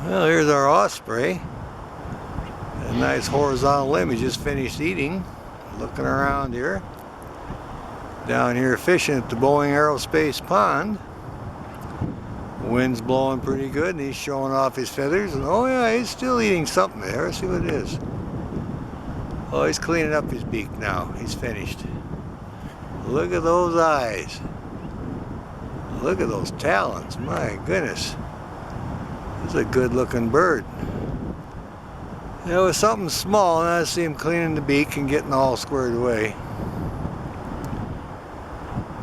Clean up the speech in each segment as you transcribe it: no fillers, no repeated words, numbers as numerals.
Well, here's our osprey. A nice horizontal limb he just finished eating. Looking around here. Down here fishing at the Boeing Aerospace Pond. Wind's blowing pretty good and he's showing off his feathers. And oh yeah, he's still eating something there. Let's see what it is. Oh, he's cleaning up his beak now. He's finished. Look at those eyes. Look at those talons. My goodness. This is a good looking bird. It was something small and I see him cleaning the beak and getting all squared away.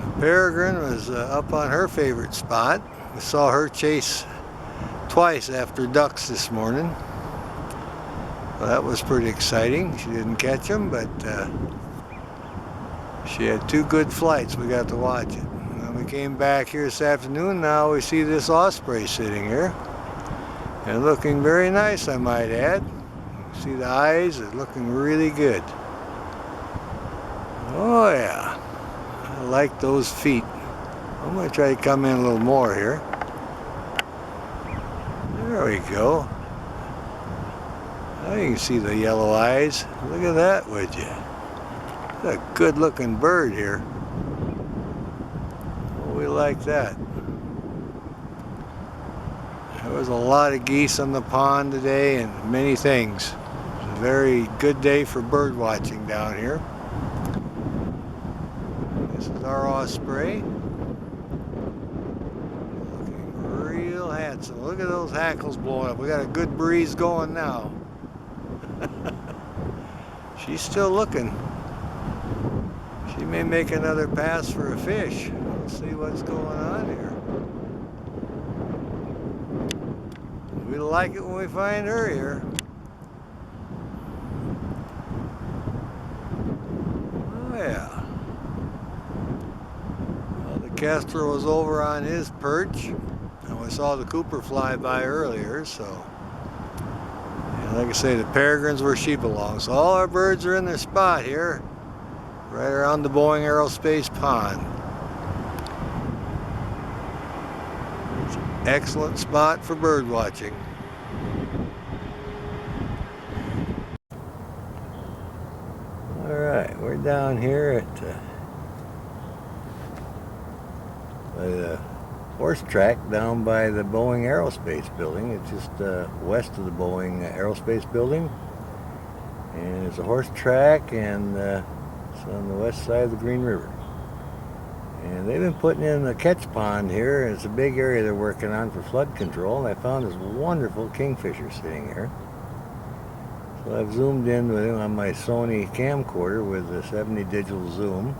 The peregrine was up on her favorite spot. We saw her chase twice after ducks this morning. Well, that was pretty exciting. She didn't catch them, but she had two good flights. We got to watch it. When we came back here this afternoon, now we see this osprey sitting here. And looking very nice, I might add. See the eyes are looking really good. Oh yeah, I like those feet. I'm going to try to come in a little more here. There we go. Now you can see the yellow eyes. Look at that, would you? That's a good looking bird here. Oh, we like that. There was a lot of geese on the pond today and many things. It's a very good day for bird watching down here. This is our osprey. Looking real handsome. Look at those hackles blowing up. We got a good breeze going now. She's still looking. She may make another pass for a fish. We'll see what's going on here. We like it when we find her here. Oh yeah. Well, the kestrel was over on his perch. And we saw the cooper fly by earlier, so. And like I say, the peregrines where she belongs. So all our birds are in their spot here. Right around the Boeing Aerospace Pond. Excellent spot for bird watching. Alright, we're down here at the horse track down by the Boeing Aerospace building. It's just west of the Boeing Aerospace building. And it's a horse track and it's on the west side of the Green River. And they've been putting in a catch pond here. It's a big area they're working on for flood control. And I found this wonderful kingfisher sitting here. So I've zoomed in with him on my Sony camcorder with the 70 digital zoom.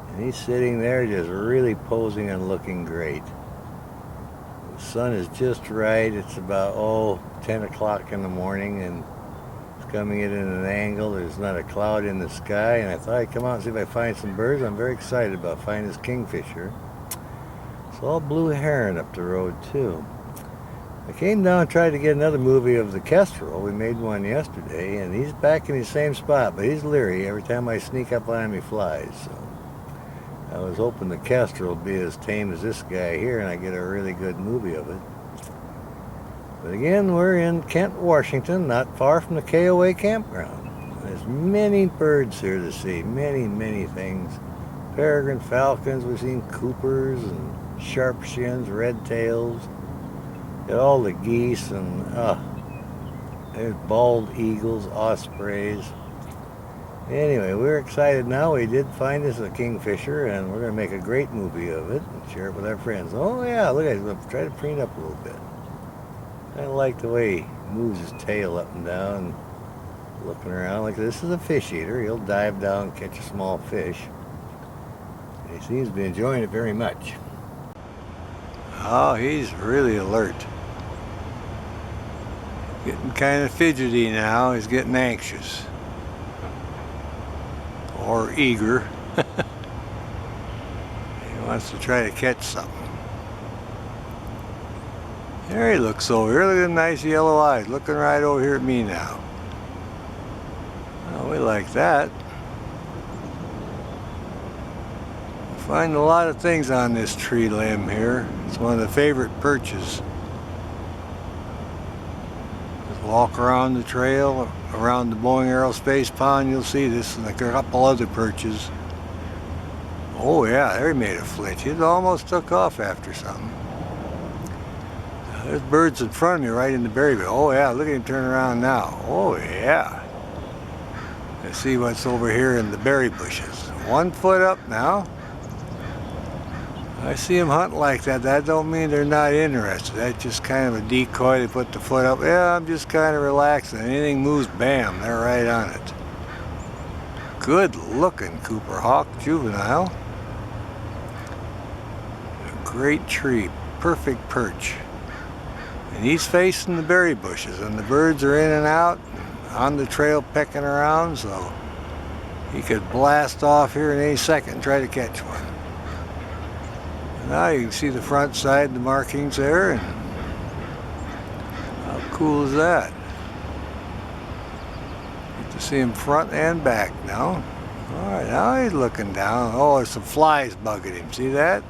And he's sitting there just really posing and looking great. The sun is just right. It's about 10 o'clock in the morning and it's coming in at an angle. There's not a cloud in the sky, and I thought I'd come out and see if I find some birds. I'm very excited about finding this kingfisher. It's all blue heron up the road too. I came down and tried to get another movie of the kestrel. We made one yesterday, and he's back in the same spot, but he's leery every time I sneak up on him. He flies. So I was hoping the kestrel would be as tame as this guy here, and I get a really good movie of it. But again, we're in Kent, Washington, not far from the KOA campground. There's many birds here to see, many things. Peregrine falcons, we've seen coopers and sharp shins, red tails. Got all the geese and there's bald eagles, ospreys. Anyway, we're excited now. We did find us a kingfisher, and we're going to make a great movie of it and share it with our friends. Oh yeah, look at it. Try to preen up a little bit. I like the way he moves his tail up and down, looking around like this is a fish eater. He'll dive down and catch a small fish. He seems to be enjoying it very much. Oh, he's really alert. Getting kind of fidgety now. He's getting anxious. Or eager. He wants to try to catch something. There he looks over here. Look at the nice yellow eyes. Looking right over here at me now. Oh, we like that. We find a lot of things on this tree limb here. It's one of the favorite perches. Walk around the trail, around the Boeing Aerospace Pond, you'll see this and a couple other perches. Oh yeah, there he made a flinch. It almost took off after something. There's birds in front of me right in the berry bed. Oh yeah, look at him turn around now. Oh yeah. Let's see what's over here in the berry bushes. 1 foot up now. I see them hunting like that. That don't mean they're not interested. That's just kind of a decoy to put the foot up. Yeah, I'm just kind of relaxing. Anything moves, bam, they're right on it. Good looking Cooper Hawk juvenile. A great tree, perfect perch. And he's facing the berry bushes, and the birds are in and out on the trail pecking around, so he could blast off here in any second and try to catch one. Now you can see the front side, the markings there, and how cool is that? Get to see him front and back now. Alright, now he's looking down. Oh, there's some flies bugging him. See that?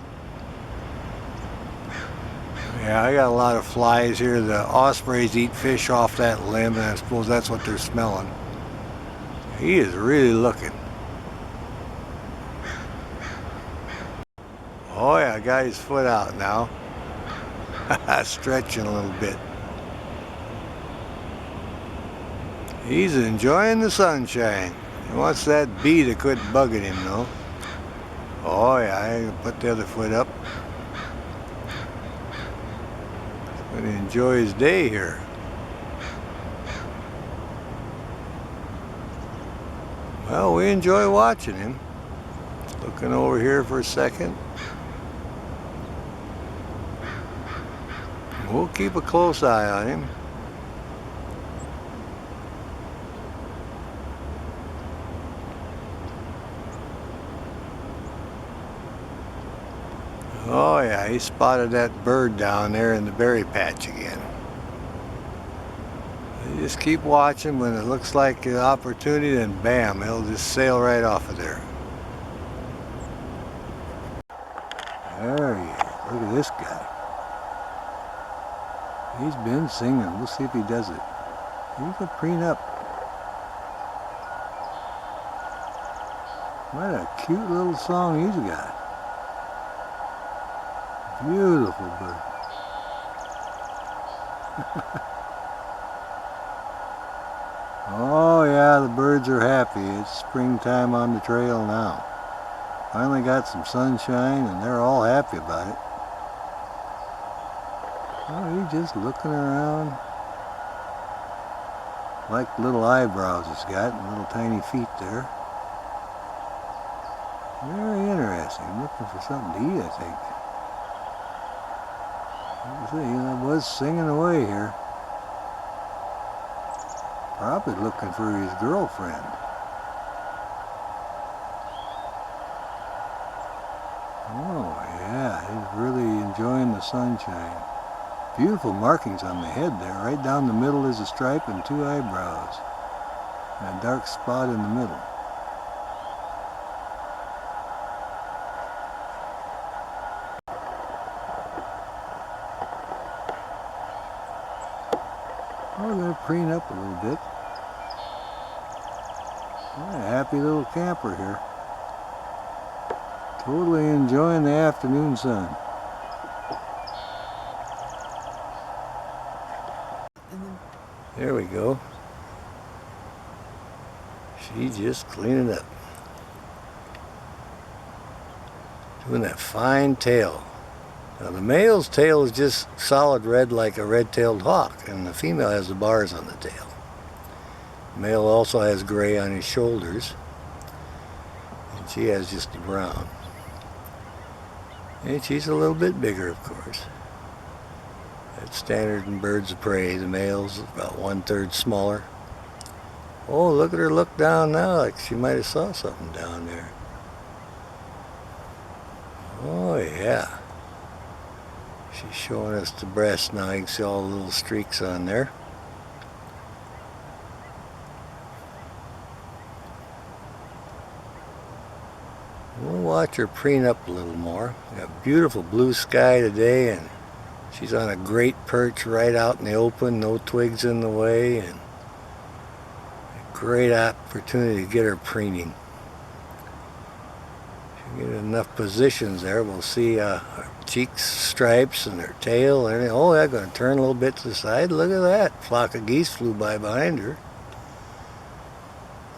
Yeah, I got a lot of flies here. The ospreys eat fish off that limb, and I suppose that's what they're smelling. He is really looking. Oh yeah, got his foot out now. Stretching a little bit. He's enjoying the sunshine. He wants that bee to quit bugging him though. Oh yeah, I can put the other foot up. He's going to enjoy his day here. Well, we enjoy watching him. Looking over here for a second. We'll keep a close eye on him. Oh yeah, he spotted that bird down there in the berry patch again. You just keep watching. When it looks like an opportunity, then bam, he'll just sail right off of there. There he is. Look at this guy. He's been singing. We'll see if he does it. He's a prenup. What a cute little song he's got. Beautiful bird. Oh yeah, the birds are happy. It's springtime on the trail now. Finally got some sunshine and they're all happy about it. Oh, he's just looking around. Like little eyebrows he's got and little tiny feet there. Very interesting. Looking for something to eat, I think. I was singing away here. Probably looking for his girlfriend. Oh yeah, he's really enjoying the sunshine. Beautiful markings on the head there. Right down the middle is a stripe and 2 eyebrows. And a dark spot in the middle. Oh, we're going to preen up a little bit. What a happy little camper here. Totally enjoying the afternoon sun. There we go. She's just cleaning up. Doing that fine tail. Now the male's tail is just solid red like a red-tailed hawk, and the female has the bars on the tail. The male also has gray on his shoulders, and she has just the brown. And she's a little bit bigger, of course. That's standard in birds of prey. The male's about 1/3 smaller. Oh, look at her look down now, like she might have saw something down there. Oh yeah. She's showing us the breast now. You can see all the little streaks on there. We'll watch her preen up a little more. We got beautiful blue sky today and She's on a great perch right out in the open, no twigs in the way, and a great opportunity to get her preening. If you get enough positions there, we'll see her cheek stripes and her tail and everything. Oh, yeah, going to turn a little bit to the side. Look at that. Flock of geese flew by behind her.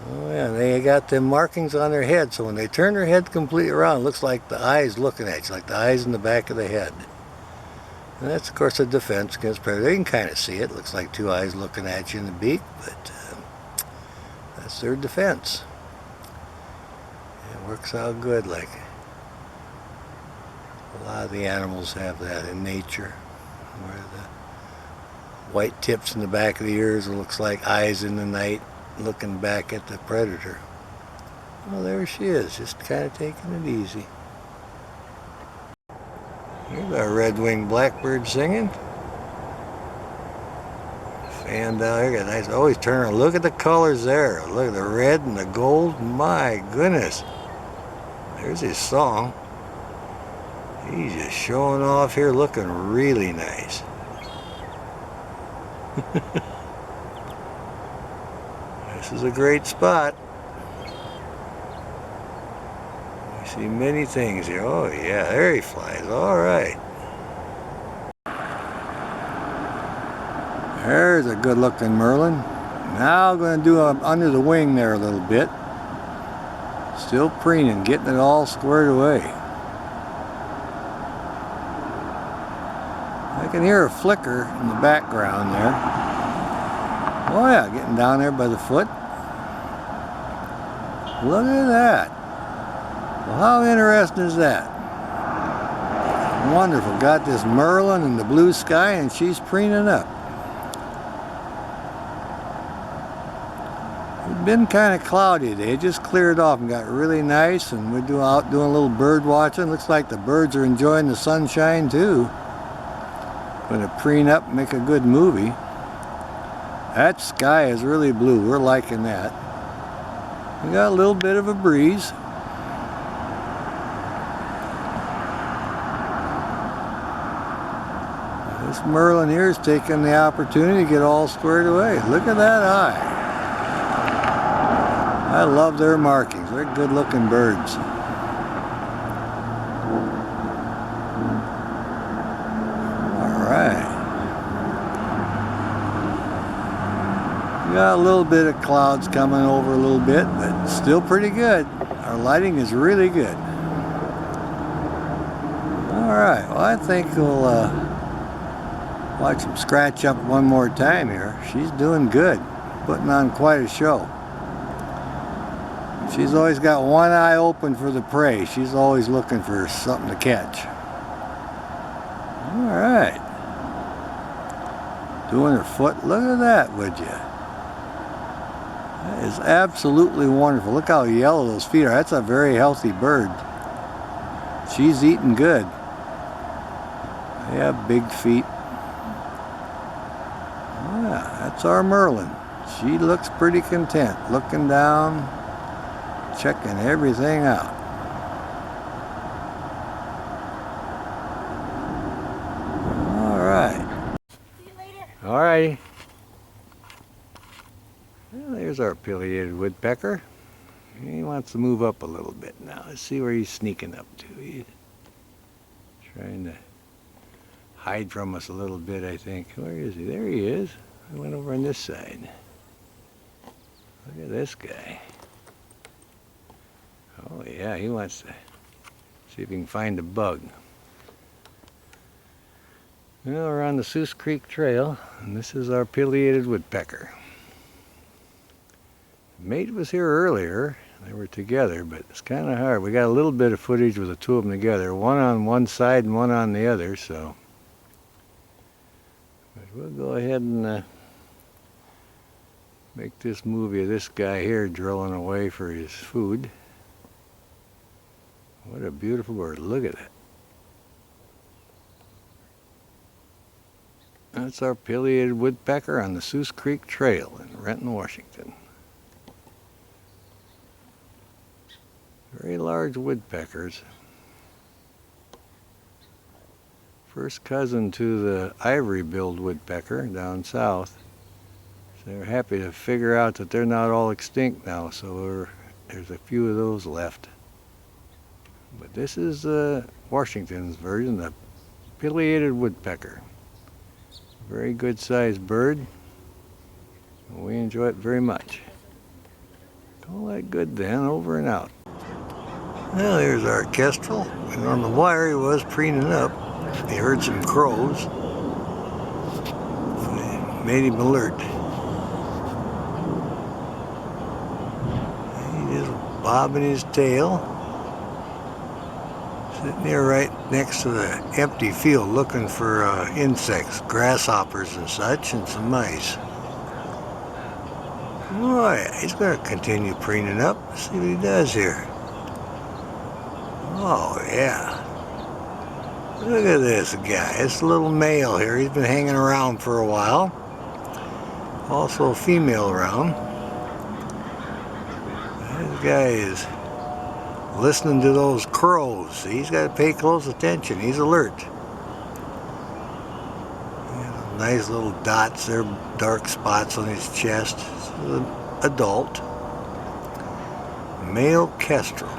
Oh yeah, they got them markings on their head, so when they turn their head completely around, it looks like the eyes looking at you, like the eyes in the back of the head. And that's, of course, a defense against predators. You can kind of see it. Looks like two eyes looking at you in the beak, but that's their defense. It works out good. Like a lot of the animals have that in nature, where the white tips in the back of the ears looks like eyes in the night looking back at the predator. Well, there she is, just kind of taking it easy. Here's our red-winged blackbird singing. Fan down here, got nice. Oh, he's turning around. Look at the colors there. Look at the red and the gold. My goodness. There's his song. He's just showing off here, looking really nice. This is a great spot. We see many things here. Oh yeah, there he flies. All right. There's a good looking merlin. Now I'm going to do under the wing there a little bit. Still preening, getting it all squared away. I can hear a flicker in the background there. Oh yeah, getting down there by the foot. Look at that. Well, how interesting is that? Wonderful. Got this merlin in the blue sky and she's preening up. It's been kind of cloudy today. It just cleared off and got really nice, and we're out doing a little bird watching. Looks like the birds are enjoying the sunshine too. Going to preen up and make a good movie. That sky is really blue. We're liking that. We got a little bit of a breeze. This merlin here is taking the opportunity to get all squared away. Look at that eye. I love their markings. They're good looking birds. Alright. We got a little bit of clouds coming over a little bit, but still pretty good. Our lighting is really good. Alright, well I think we'll watch them scratch up one more time here. She's doing good. Putting on quite a show. She's always got one eye open for the prey. She's always looking for something to catch. Alright. Doing her foot. Look at that, would you? That is absolutely wonderful. Look how yellow those feet are. That's a very healthy bird. She's eating good. They have big feet. Oh yeah, that's our merlin. She looks pretty content. Looking down. Checking everything out. Alright. See you later. Alrighty. Well, there's our pileated woodpecker. He wants to move up a little bit now. Let's see where he's sneaking up to. He's trying to hide from us a little bit, I think. Where is he? There he is. I went over on this side. Look at this guy. Oh yeah, he wants to see if he can find a bug. Well, we're on the Seuss Creek Trail, and this is our pileated woodpecker. The mate was here earlier. They were together, but it's kind of hard. We got a little bit of footage with the two of them together, one on one side and one on the other, so. But we'll go ahead and make this movie of this guy here drilling away for his food. What a beautiful bird. Look at that. That's our pileated woodpecker on the Seuss Creek Trail in Renton, Washington. Very large woodpeckers. First cousin to the ivory-billed woodpecker down south. So they're happy to figure out that they're not all extinct now, so there's a few of those left. But this is Washington's version, the pileated woodpecker. Very good sized bird. We enjoy it very much. Call that good then, over and out. Well, here's our kestrel, and on the wire he was preening up. He heard some crows. So made him alert. He just bobbing his tail. Sitting there right next to the empty field looking for insects, grasshoppers and such, and some mice. Oh yeah, he's going to continue preening up. Let's see what he does here. Oh yeah. Look at this guy. This little male here. He's been hanging around for a while. Also a female around. This guy is listening to those crows. He's got to pay close attention. He's alert. Nice little dots there, dark spots on his chest. Adult. Male kestrel.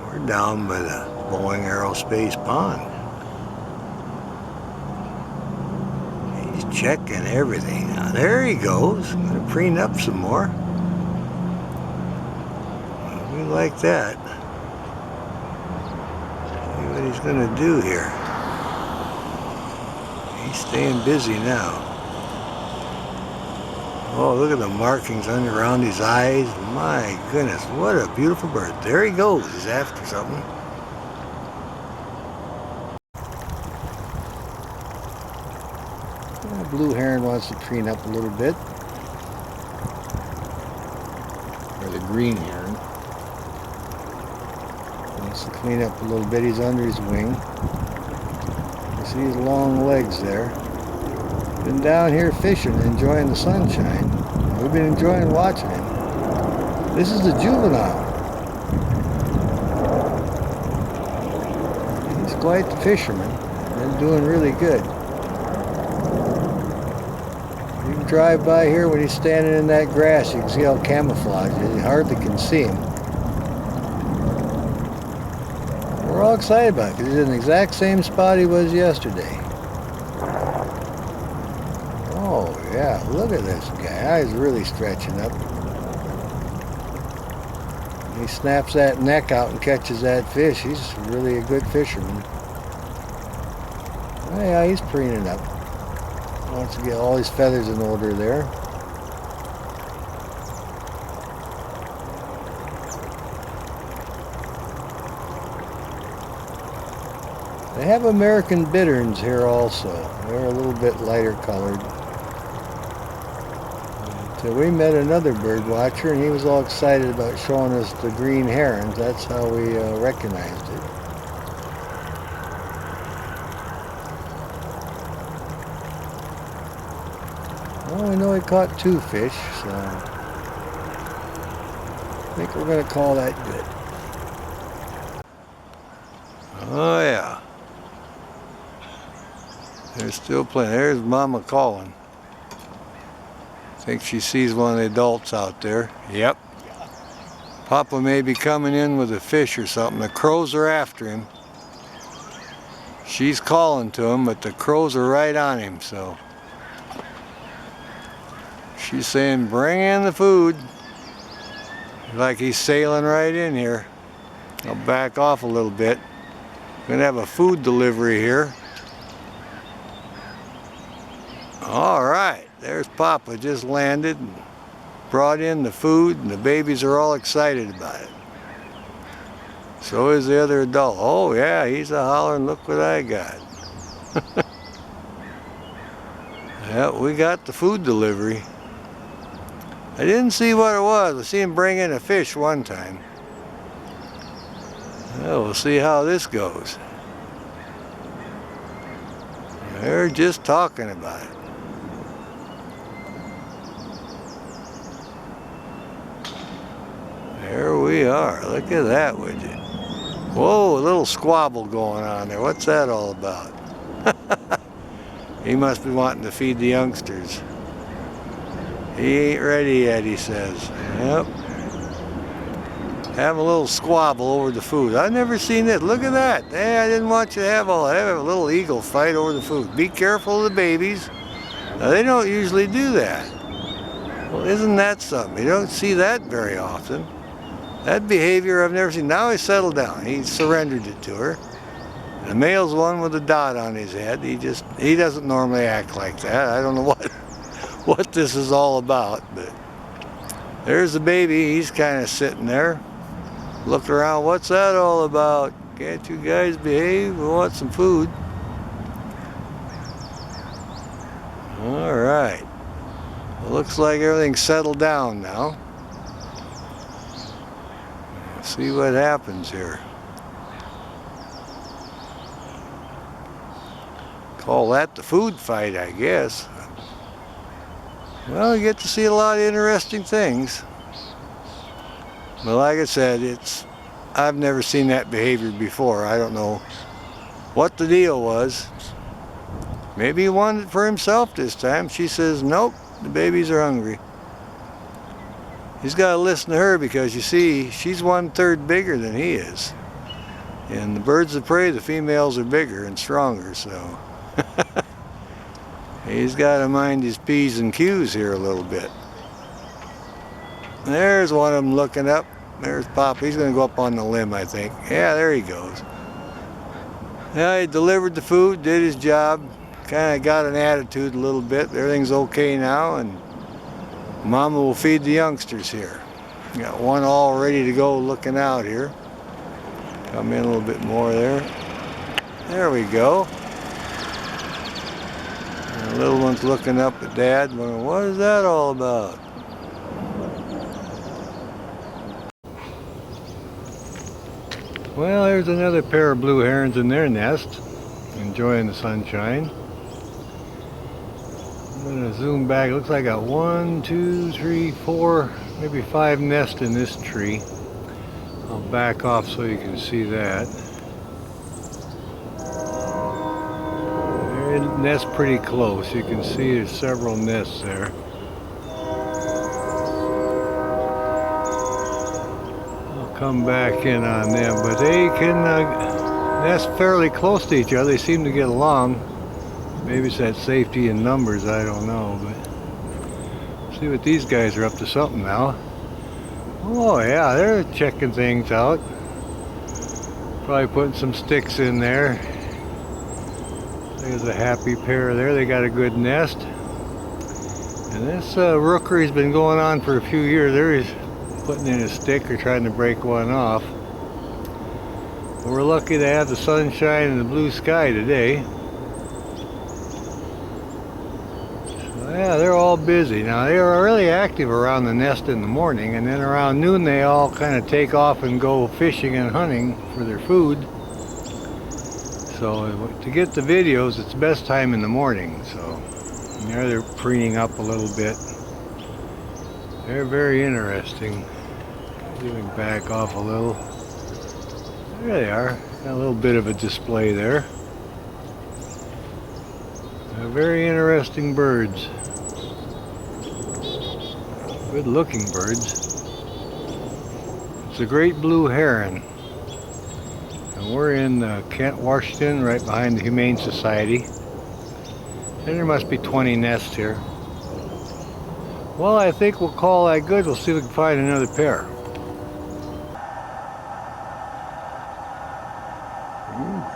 We're down by the Boeing Aerospace Pond. He's checking everything. Now, there he goes. I'm going to preen up some more. We like that. See what he's going to do here. He's staying busy now. Oh, look at the markings around his eyes. My goodness, what a beautiful bird. There he goes. He's after something. The blue heron wants to preen up a little bit. Or the green heron. Wants to clean up a little bit. He's under his wing. You see his long legs there. Been down here fishing, enjoying the sunshine. We've been enjoying watching him. This is the juvenile. He's quite the fisherman. Been doing really good. You can drive by here when he's standing in that grass. You can see how camouflaged it is. You hardly can see him. We're all excited about it because he's in the exact same spot he was yesterday. Oh yeah, look at this guy. He's really stretching up. He snaps that neck out and catches that fish. He's really a good fisherman. Oh yeah, he's preening up. Wants to get all his feathers in order there. They have American bitterns here also. They're a little bit lighter colored. So we met another bird watcher and he was all excited about showing us the green herons. That's how we recognized it. Well, we know he caught 2 fish, so I think we're going to call that good. Oh yeah. There's still plenty. There's Mama calling. I think she sees one of the adults out there. Yep. Papa may be coming in with a fish or something. The crows are after him. She's calling to him, but the crows are right on him, so. She's saying, bring in the food. Like he's sailing right in here. I'll back off a little bit. Gonna have a food delivery here. All right, there's Papa, just landed and brought in the food, and the babies are all excited about it. So is the other adult. Oh yeah, he's a hollering, look what I got. Yeah, we got the food delivery. I didn't see what it was. I see him bring in a fish one time. Well, we'll see how this goes. They're just talking about it. There we are. Look at that, would you? Whoa, a little squabble going on there. What's that all about? He must be wanting to feed the youngsters. He ain't ready yet, he says. Yep. Have a little squabble over the food. I've never seen it. Look at that. Hey, I didn't want you to have all that. Have a little eagle fight over the food. Be careful of the babies. Now, they don't usually do that. Well, isn't that something? You don't see that very often. That behavior I've never seen. Now he's settled down. He surrendered it to her. The male's one with a dot on his head. He doesn't normally act like that. I don't know what this is all about, but there's the baby. He's kind of sitting there. Look around. What's that all about? Can't you guys behave? We want some food. All right. Well, looks like everything's settled down now. Let's see what happens here. Call that the food fight, I guess. Well, you get to see a lot of interesting things. But like I said, I've never seen that behavior before. I don't know what the deal was. Maybe he wanted it for himself this time. She says, nope, the babies are hungry. He's got to listen to her because, you see, she's 1/3 bigger than he is. And the birds of prey, the females are bigger and stronger, so he's got to mind his P's and Q's here a little bit. There's one of them looking up. There's Pop. He's going to go up on the limb, I think. Yeah, there he goes. Yeah, he delivered the food, did his job. Kind of got an attitude a little bit. Everything's okay now, and Mama will feed the youngsters here. Got one all ready to go looking out here. Come in a little bit more there. There we go. And the little one's looking up at Dad, wondering, what is that all about? Well, there's another pair of blue herons in their nest, enjoying the sunshine. I'm going to zoom back. It looks like I got 1, 2, 3, 4, maybe 5 nests in this tree. I'll back off so you can see that. They nest pretty close. You can see there's several nests there. I'll come back in on them, but they can nest fairly close to each other. They seem to get along. Maybe it's that safety in numbers, I don't know, but see what these guys are up to something now. Oh yeah, they're checking things out. Probably putting some sticks in there. There's a happy pair there. They got a good nest. And this rookery's been going on for a few years. There he's putting in a stick or trying to break one off. But we're lucky to have the sunshine and the blue sky today. Yeah, they're all busy. Now, they are really active around the nest in the morning, and then around noon they all kind of take off and go fishing and hunting for their food. So to get the videos, it's best time in the morning. So there they're preening up a little bit. They're very interesting. Doing back off a little. There they are. Got a little bit of a display there. They're very interesting birds. Good looking birds. It's a great blue heron. And we're in Kent, Washington, right behind the Humane Society. And there must be 20 nests here. Well, I think we'll call that good. We'll see if we can find another pair.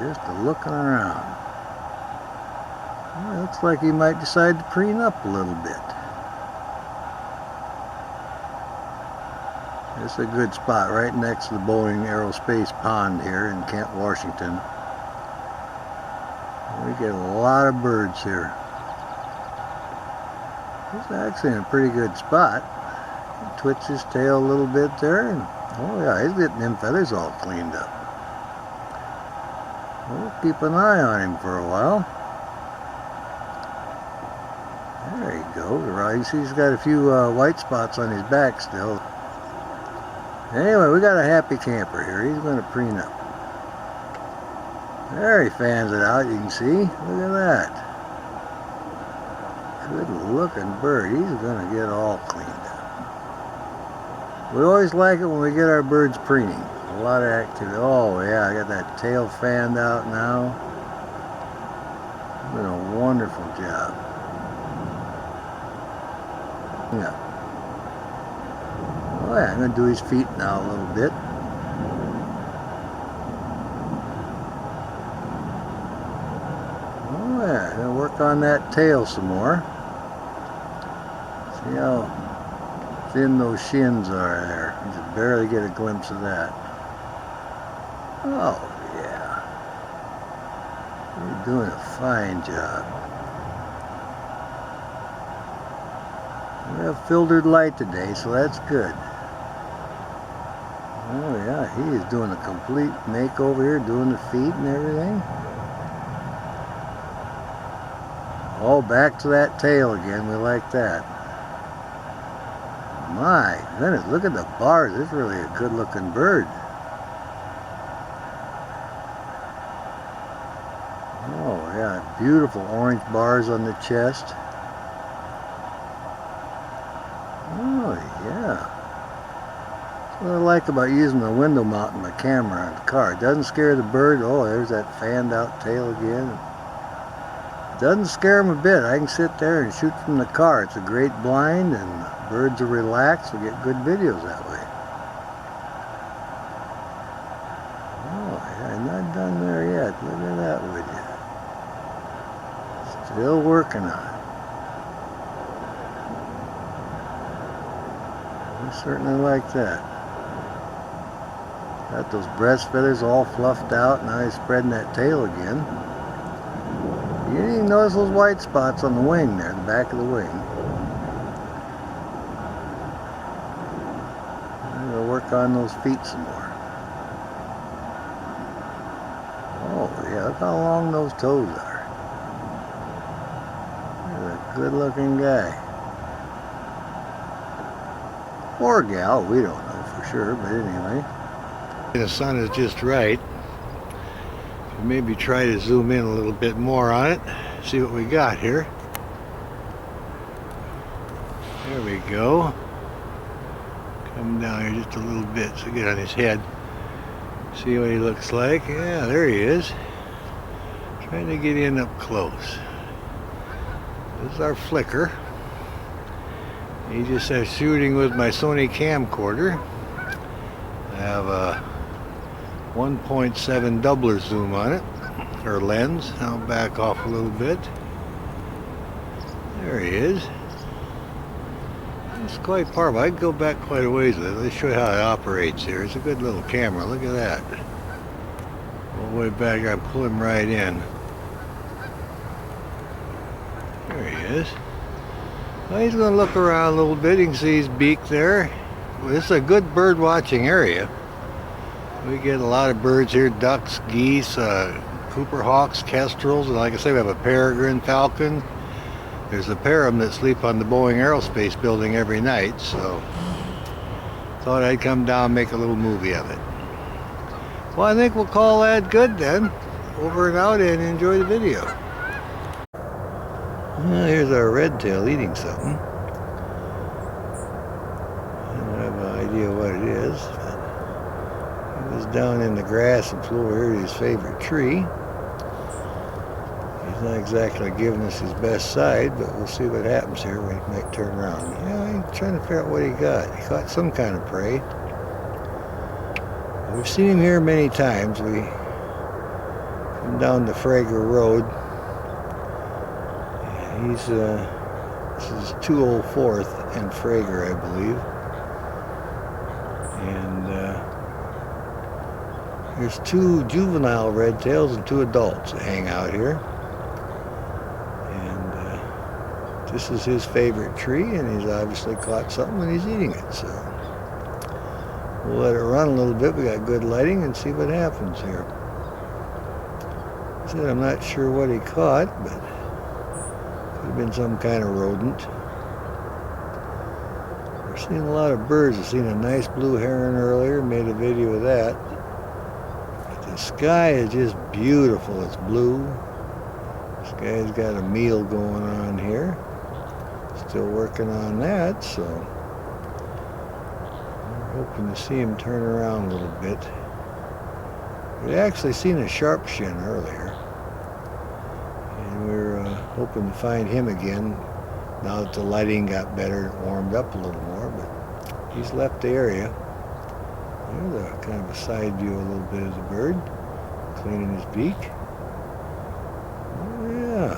Just a looking around. Well, looks like he might decide to preen up a little bit. This is a good spot right next to the Boeing Aerospace Pond here in Kent, Washington. We get a lot of birds here. This is actually in a pretty good spot. He twitches his tail a little bit there, and oh yeah, he's getting them feathers all cleaned up. We'll keep an eye on him for a while. There he goes. You see he's got a few white spots on his back still. Anyway, we got a happy camper here. He's going to preen up. There he fans it out, you can see. Look at that. Good looking bird. He's gonna get all cleaned up. We always like it when we get our birds preening. A lot of activity. Oh yeah, I got that tail fanned out now. Doing a wonderful job. Yeah. Oh yeah, I'm gonna do his feet now a little bit. Oh yeah, gonna work on that tail some more. See how thin those shins are there. You can barely get a glimpse of that. Oh yeah. You're doing a fine job. We have filtered light today, so that's good. Oh yeah, he is doing a complete makeover here, doing the feet and everything. Oh, back to that tail again. We like that. My goodness, look at the bars. This is really a good looking bird. Oh yeah, beautiful orange bars on the chest. Oh yeah. That's what I like about using the window mount in my camera on the car. It doesn't scare the bird. Oh, there's that fanned out tail again. It doesn't scare them a bit. I can sit there and shoot from the car. It's a great blind and birds are relaxed. We get good videos that way. Oh yeah, I'm not done there yet. Look at that, would you? Still working on it. I certainly like that. Got those breast feathers all fluffed out. Now he's spreading that tail again. You didn't even notice those white spots on the wing there, the back of the wing. I'm going to work on those feet some more. Oh yeah, look how long those toes are. He's a good looking guy. Or gal, we don't know for sure, but anyway. The sun is just right. Maybe try to zoom in a little bit more on it. See what we got here. There we go. Come down here just a little bit so get on his head. See what he looks like. Yeah, there he is. Trying to get in up close. This is our flicker. He just says shooting with my Sony camcorder. I have a 1.7 doubler zoom on it, or lens. I'll back off a little bit. There he is. It's quite powerful. I can go back quite a ways with it. Let's show you how it operates here. It's a good little camera. Look at that. All the way back, I pull him right in. There he is. Well, he's going to look around a little bit. You can see his beak there. Well, this is a good bird watching area. We get a lot of birds here, ducks, geese, Cooper hawks, kestrels, and like I say, we have a peregrine falcon. There's a pair of them that sleep on the Boeing Aerospace building every night, so thought I'd come down and make a little movie of it. Well, I think we'll call that good then. Over and out and enjoy the video. Well, here's our red tail eating something. I don't have an idea what it is. He was down in the grass and flew over here to his favorite tree. He's not exactly giving us his best side, but we'll see what happens here. We might turn around. Yeah, I'm trying to figure out what he got. He caught some kind of prey. We've seen him here many times. We come down the Frager Road. He's this is 204th and Frager, I believe. And there's 2 juvenile red tails and 2 adults that hang out here. And this is his favorite tree, and he's obviously caught something and he's eating it. So we'll let it run a little bit. We got good lighting and see what happens here. I said I'm not sure what he caught, but could have been some kind of rodent. We're seeing a lot of birds. I've seen a nice blue heron earlier, made a video of that. But The sky is just beautiful. It's blue. This guy's got a meal going on here. Still working on that, so we're hoping to see him turn around a little bit. We actually seen a sharp shin earlier, and we're hoping to find him again now that the lighting got better and warmed up a little more, but he's left the area. There's a kind of a side view a little bit of the bird, cleaning his beak. Oh yeah,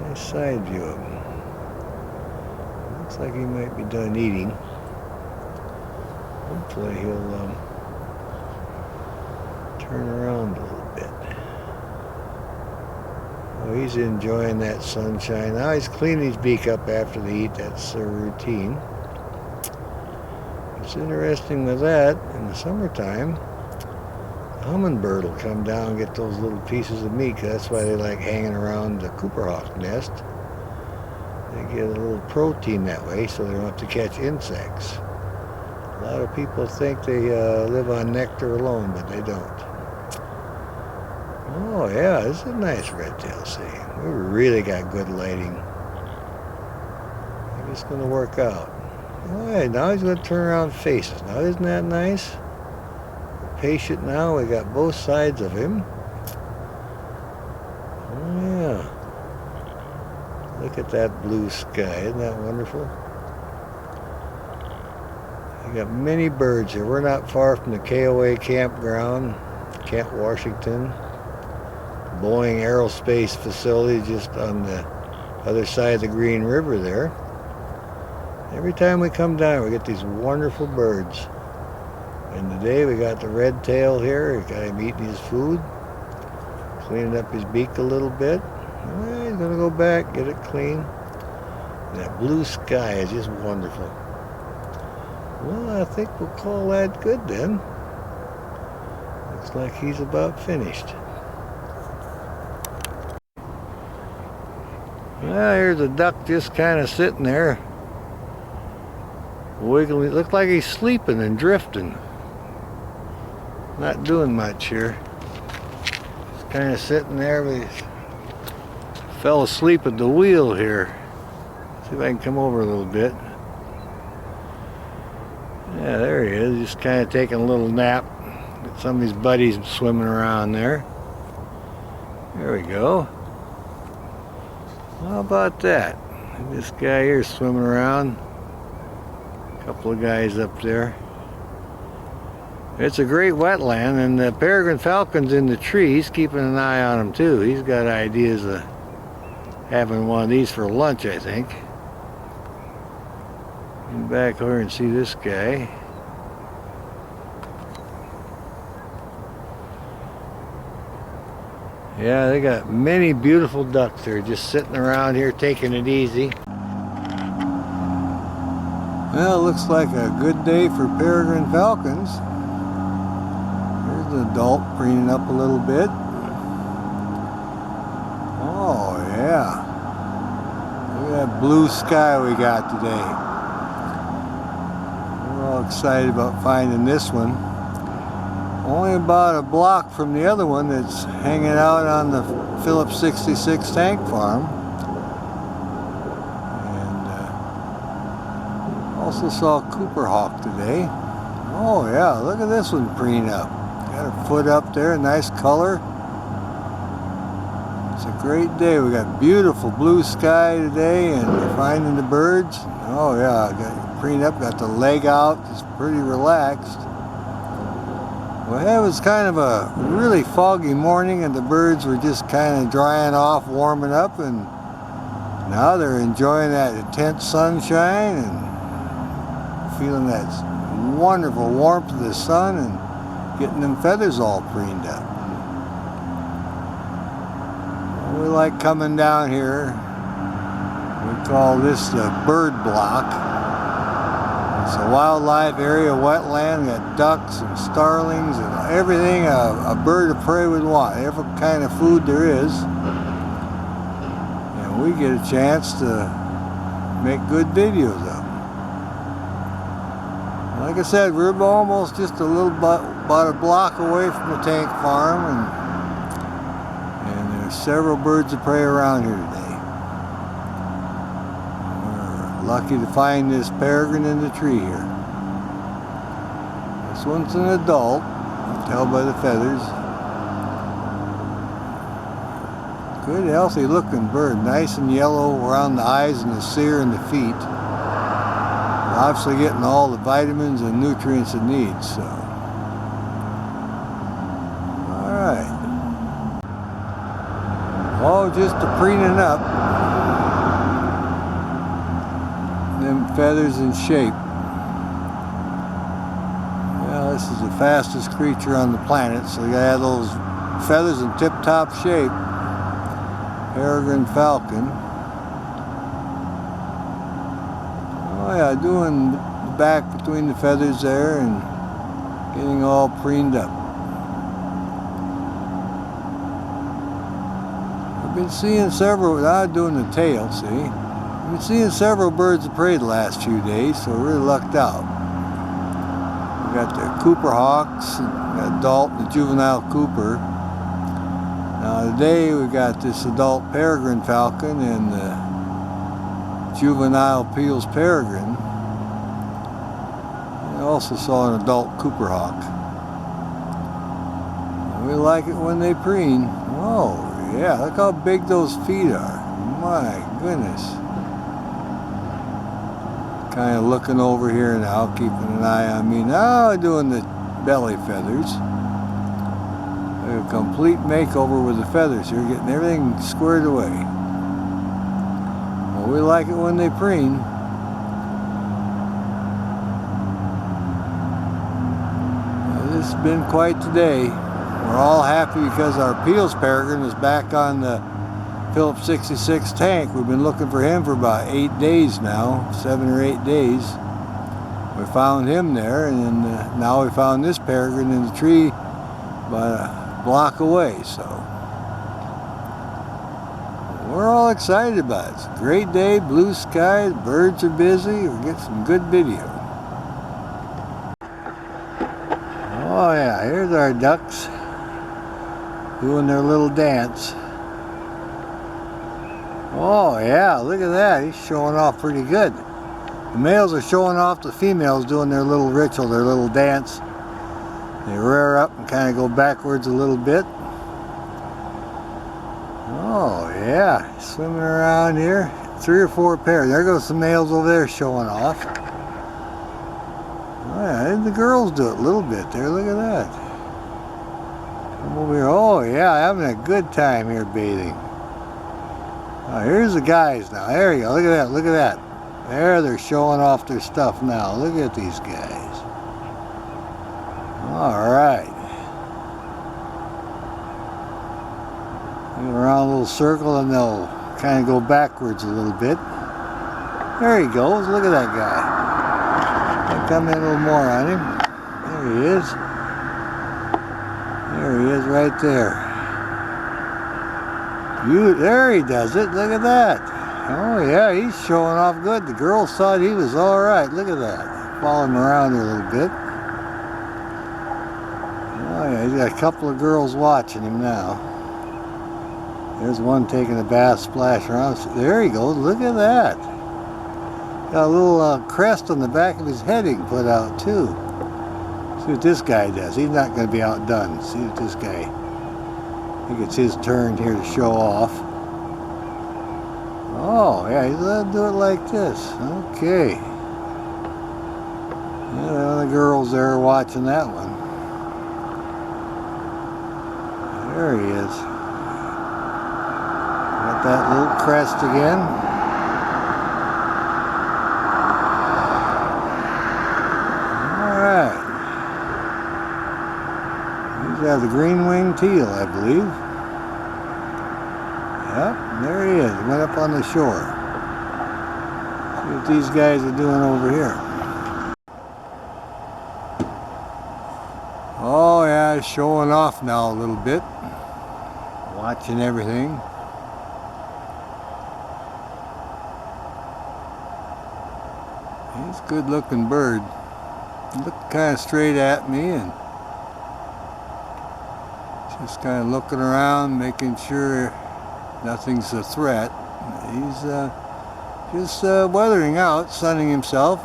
nice side view of him. Looks like he might be done eating. Hopefully he'll turn around a little bit. Oh, he's enjoying that sunshine. Now he's cleaning his beak up after they eat. That's their routine. It's interesting with that, in the summertime, the hummingbird will come down and get those little pieces of meat, 'cause that's why they like hanging around the Cooperhawk nest. They get a little protein that way, so they don't have to catch insects. A lot of people think they live on nectar alone, but they don't. Oh yeah, this is a nice red-tailed sea. We really got good lighting. I think it's going to work out. Oh yeah, now he's going to turn around and face us. Now isn't that nice? We're patient now. We got both sides of him. Oh yeah. Look at that blue sky. Isn't that wonderful? We got many birds here. We're not far from the KOA campground, Camp Washington. Boeing Aerospace facility just on the other side of the Green River there. Every time we come down, we get these wonderful birds. And today we got the red tail here. We got him eating his food, cleaning up his beak a little bit. Well, he's gonna go back, get it clean. And that blue sky is just wonderful. Well, I think we'll call that good then. Looks like he's about finished. Well, here's a duck just kind of sitting there, wiggling. It looked like he's sleeping and drifting. Not doing much here. Just kind of sitting there. We fell asleep at the wheel here. See if I can come over a little bit. Yeah, there he is. Just kind of taking a little nap. Got some of his buddies swimming around there. There we go. How about that? This guy here is swimming around. A couple of guys up there. It's a great wetland, and the peregrine falcon's in the trees, keeping an eye on him too. He's got ideas of having one of these for lunch, I think. Get back over and see this guy. Yeah, they got many beautiful ducks there just sitting around here taking it easy. Well, it looks like a good day for peregrine falcons. There's an adult preening up a little bit. Oh yeah. Look at that blue sky we got today. We're all excited about finding this one. Only about a block from the other one that's hanging out on the Phillips 66 tank farm. And also saw Cooperhawk today. Oh yeah, look at this one preen up. Got her foot up there, nice color. It's a great day. We got beautiful blue sky today, and we're finding the birds. Oh yeah, got preen up, got the leg out, just pretty relaxed. Well, it was kind of a really foggy morning, and the birds were just kind of drying off, warming up, and now they're enjoying that intense sunshine and feeling that wonderful warmth of the sun and getting them feathers all preened up. Well, we like coming down here. We call this the bird block. It's a wildlife area, wetland. We got ducks and starlings and everything a bird of prey would want, every kind of food there is. And we get a chance to make good videos of them. Like I said, we're almost just a little about a block away from the tank farm, and there's several birds of prey around here today. We're lucky to find this peregrine in the tree here. This one's an adult, you can tell by the feathers. Good, healthy looking bird, nice and yellow around the eyes and the cere and the feet. Obviously getting all the vitamins and nutrients it needs, so. Alright. Oh, just the preening up. Them feathers in shape. Well, this is the fastest creature on the planet, so you gotta have those feathers in tip-top shape. Peregrine falcon. Oh yeah, doing the back between the feathers there and getting all preened up. I've been seeing several, without doing the tail, see? I've been seeing several birds of prey the last few days, so we're really lucked out. We got the Cooper hawks, and the adult and the juvenile Cooper. Now today we got this adult peregrine falcon and the juvenile Peel's peregrine. I also saw an adult Cooper hawk. We like it when they preen. Oh yeah, look how big those feet are. My goodness. Kind of looking over here now, keeping an eye on me. Now doing the belly feathers. A complete makeover with the feathers here, getting everything squared away. Well, we like it when they preen. Well, this has been quite the day. We're all happy because our Peel's peregrine is back on the Phillips 66 tank. We've been looking for him for about 8 days now, 7 or 8 days. We found him there, and then, now we found this peregrine in the tree about a block away, so we're all excited about it. It's a great day, blue sky, the birds are busy, we'll get some good video. Oh yeah, here's our ducks doing their little dance. Oh yeah, look at that, he's showing off pretty good. The males are showing off the females doing their little ritual, their little dance. They rear up and kind of go backwards a little bit. Oh yeah, swimming around here. 3 or 4 pairs. There goes some males over there showing off. Oh yeah, and the girls do it a little bit there. Look at that. Come over here. Oh yeah, having a good time here bathing. Oh, here's the guys now. There you go. Look at that. Look at that. There, they're showing off their stuff now. Look at these guys. Alright. Around a little circle and they'll kind of go backwards a little bit. There he goes. Look at that guy. I'll come in a little more on him. There he is. There he is right there. There he does it. Look at that. Oh yeah, he's showing off good. The girls thought he was alright. Look at that. Follow him around here a little bit. Oh yeah, he's got a couple of girls watching him now. There's one taking a bath splash around. There he goes. Look at that. Got a little crest on the back of his head he can put out too. See what this guy does. He's not going to be outdone. See what this guy. I think it's his turn here to show off. Oh yeah, he's going to do it like this. Okay. Yeah, the girls there watching that one. There he is. Got that little crest again. Alright. He's got the green-winged teal, I believe. Yep, there he is. He went up on the shore. See what these guys are doing over here. Oh yeah, showing off now a little bit. Watching everything. He's a good looking bird. looked kind of straight at me and just kind of looking around, making sure nothing's a threat. He's just weathering out, sunning himself.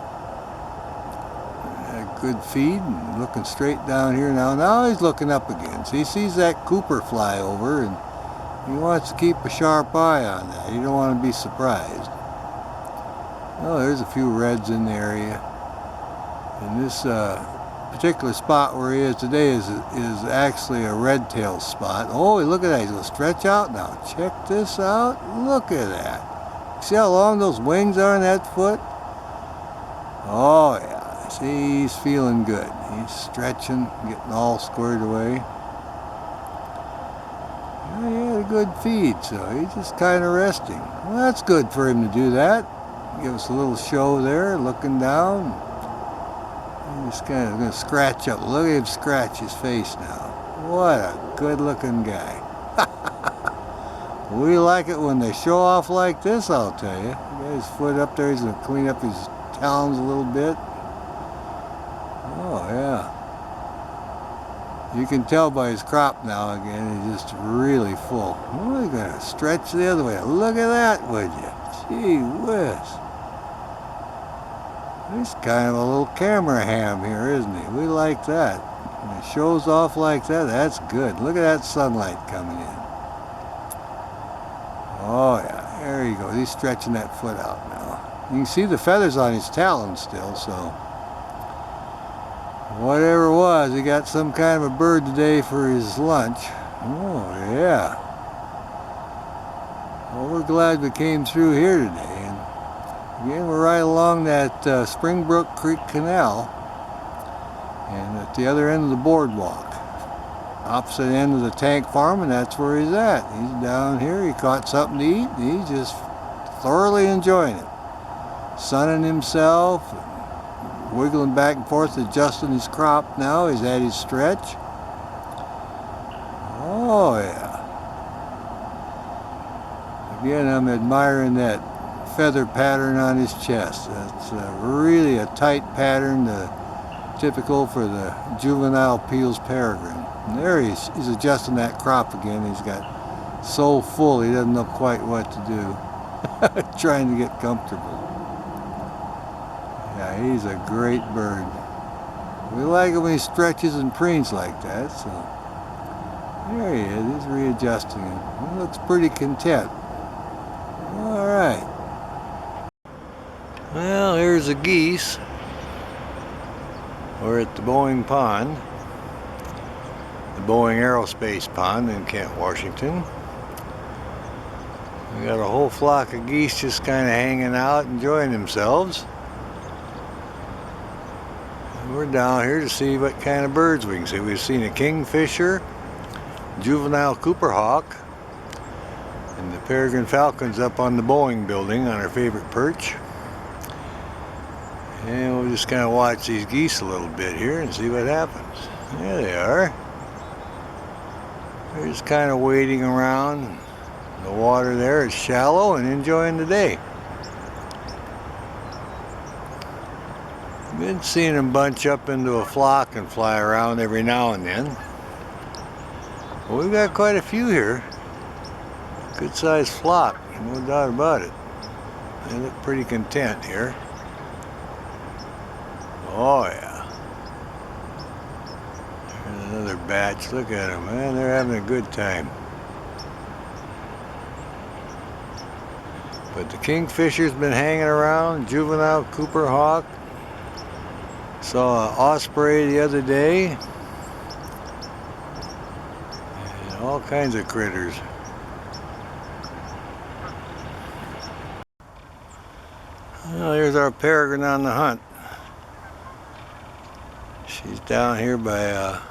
Good feed and looking straight down here now. Now he's looking up again. So he sees that Cooper fly over and he wants to keep a sharp eye on that. You don't want to be surprised. Oh, there's a few reds in the area. And this particular spot where he is today is actually a red-tailed spot. Oh, look at that. He's going to stretch out now. Check this out. Look at that. See how long those wings are on that foot? Oh, yeah. See, he's feeling good. He's stretching, getting all squared away. Well, he had a good feed, so he's just kind of resting. Well, that's good for him to do that. Give us a little show there, looking down. He's kind of going to scratch up. Look at him scratch his face now. What a good-looking guy. We like it when they show off like this, I'll tell you. He got his foot up there. He's going to clean up his talons a little bit. Oh, yeah. You can tell by his crop now again, he's just really full. Oh, he's going to stretch the other way. Look at that, would you? Gee whiz. He's kind of a little camera ham here, isn't he? We like that. When he shows off like that, that's good. Look at that sunlight coming in. Oh, yeah. There you go. He's stretching that foot out now. You can see the feathers on his talons still, so... whatever it was, he got some kind of a bird today for his lunch. Oh, yeah. Well, we're glad we came through here today. And again, we're right along that Springbrook Creek Canal. And at the other end of the boardwalk. Opposite end of the tank farm, and that's where he's at. He's down here. He caught something to eat, and he's just thoroughly enjoying it. Sunning himself. Wiggling back and forth, adjusting his crop now. He's at his stretch. Oh, yeah. Again, I'm admiring that feather pattern on his chest. That's really a tight pattern, typical for the juvenile Peale's peregrine. And there he's adjusting that crop again. He's got so full he doesn't know quite what to do. Trying to get comfortable. Yeah, he's a great bird. We like it when he stretches and preens like that, so there he is. He's readjusting it. He looks pretty content. All right. Well, here's the geese. We're at the Boeing Pond, the Boeing Aerospace Pond in Kent, Washington. We got a whole flock of geese just kind of hanging out, enjoying themselves. We're down here to see what kind of birds we can see. We've seen a kingfisher, juvenile Cooper hawk, and the peregrine falcon's up on the Boeing building on our favorite perch. And we'll just kind of watch these geese a little bit here and see what happens. There they are. They're just kind of wading around. The water there is shallow and enjoying the day. Been seeing them bunch up into a flock and fly around every now and then. Well, we've got quite a few here. Good sized flock, no doubt about it. They look pretty content here. Oh yeah. There's another batch. Look at them, man. They're having a good time. But the kingfisher's been hanging around, juvenile Cooper hawk. Saw an osprey the other day. And all kinds of critters. Well, here's our peregrine on the hunt. She's down here by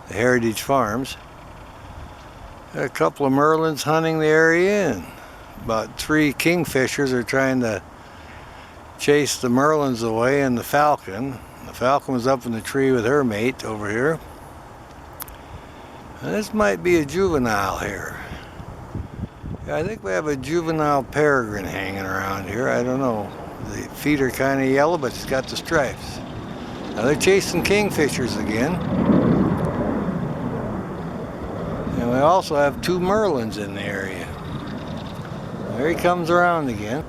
the Heritage Farms. Got a couple of merlins hunting the area, and about 3 kingfishers are trying to chase the merlins away and the falcon. The falcon was up in the tree with her mate over here. And this might be a juvenile here. Yeah, I think we have a juvenile peregrine hanging around here. I don't know. The feet are kind of yellow, but it's got the stripes. Now they're chasing kingfishers again. And we also have 2 merlins in the area. There he comes around again.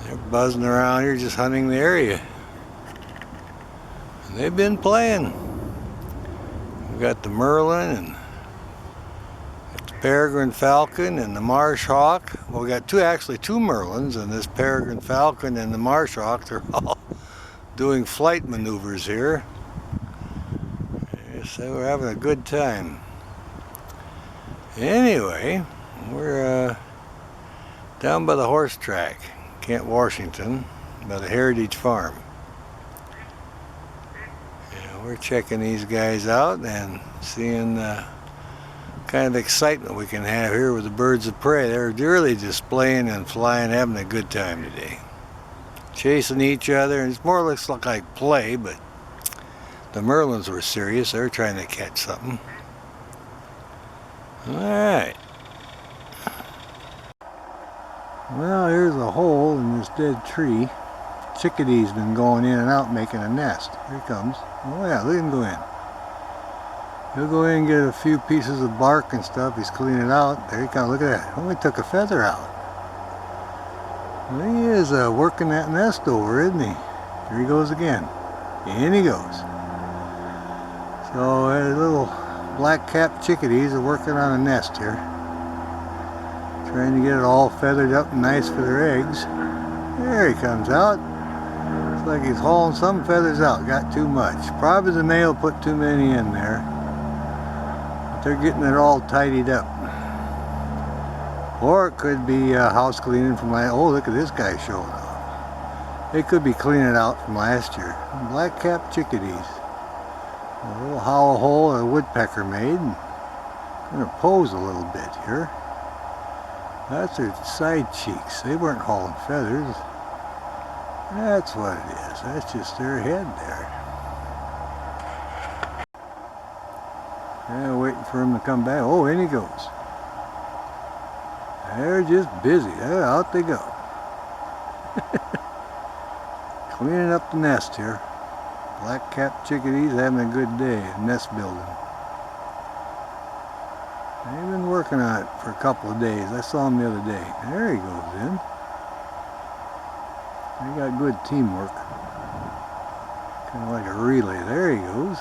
They're buzzing around here just hunting the area. And they've been playing. We've got the merlin and the peregrine falcon and the marsh hawk. Well, we got actually two merlins, and this peregrine falcon and the marsh hawk, they're all doing flight maneuvers here. So we're having a good time. Anyway, we're down by the horse track, Kent, Washington, by the Heritage Farm. And we're checking these guys out and seeing kind of excitement we can have here with the birds of prey. They're really displaying and flying, having a good time today. Chasing each other, and it's more or less like play, but the merlins were serious. They were trying to catch something. Alright. Well, here's a hole in this dead tree. Chickadee's been going in and out making a nest. Here he comes. Oh yeah, look at him go in. He'll go in and get a few pieces of bark and stuff. He's cleaning it out. There he comes. Look at that. Oh, he took a feather out. Well, he is working that nest over, isn't he? Here he goes again. In he goes. So little black-capped chickadees are working on a nest here. Trying to get it all feathered up and nice for their eggs. There he comes out. Looks like he's hauling some feathers out. Got too much. Probably the male put too many in there. They're getting it all tidied up. Or it could be house cleaning from last. Oh, look at this guy showing off. It could be cleaning out from last year. Black-capped chickadees. A little hollow hole a woodpecker made. And gonna pose a little bit here. That's their side cheeks. They weren't hauling feathers. That's what it is. That's just their head there. Yeah, waiting for him to come back. Oh, in he goes. They're just busy. There, out they go. Cleaning up the nest here. Black-capped chickadees having a good day in nest building. They've been working on it for a couple of days. I saw him the other day. There he goes in. They got good teamwork. Kind of like a relay. There he goes.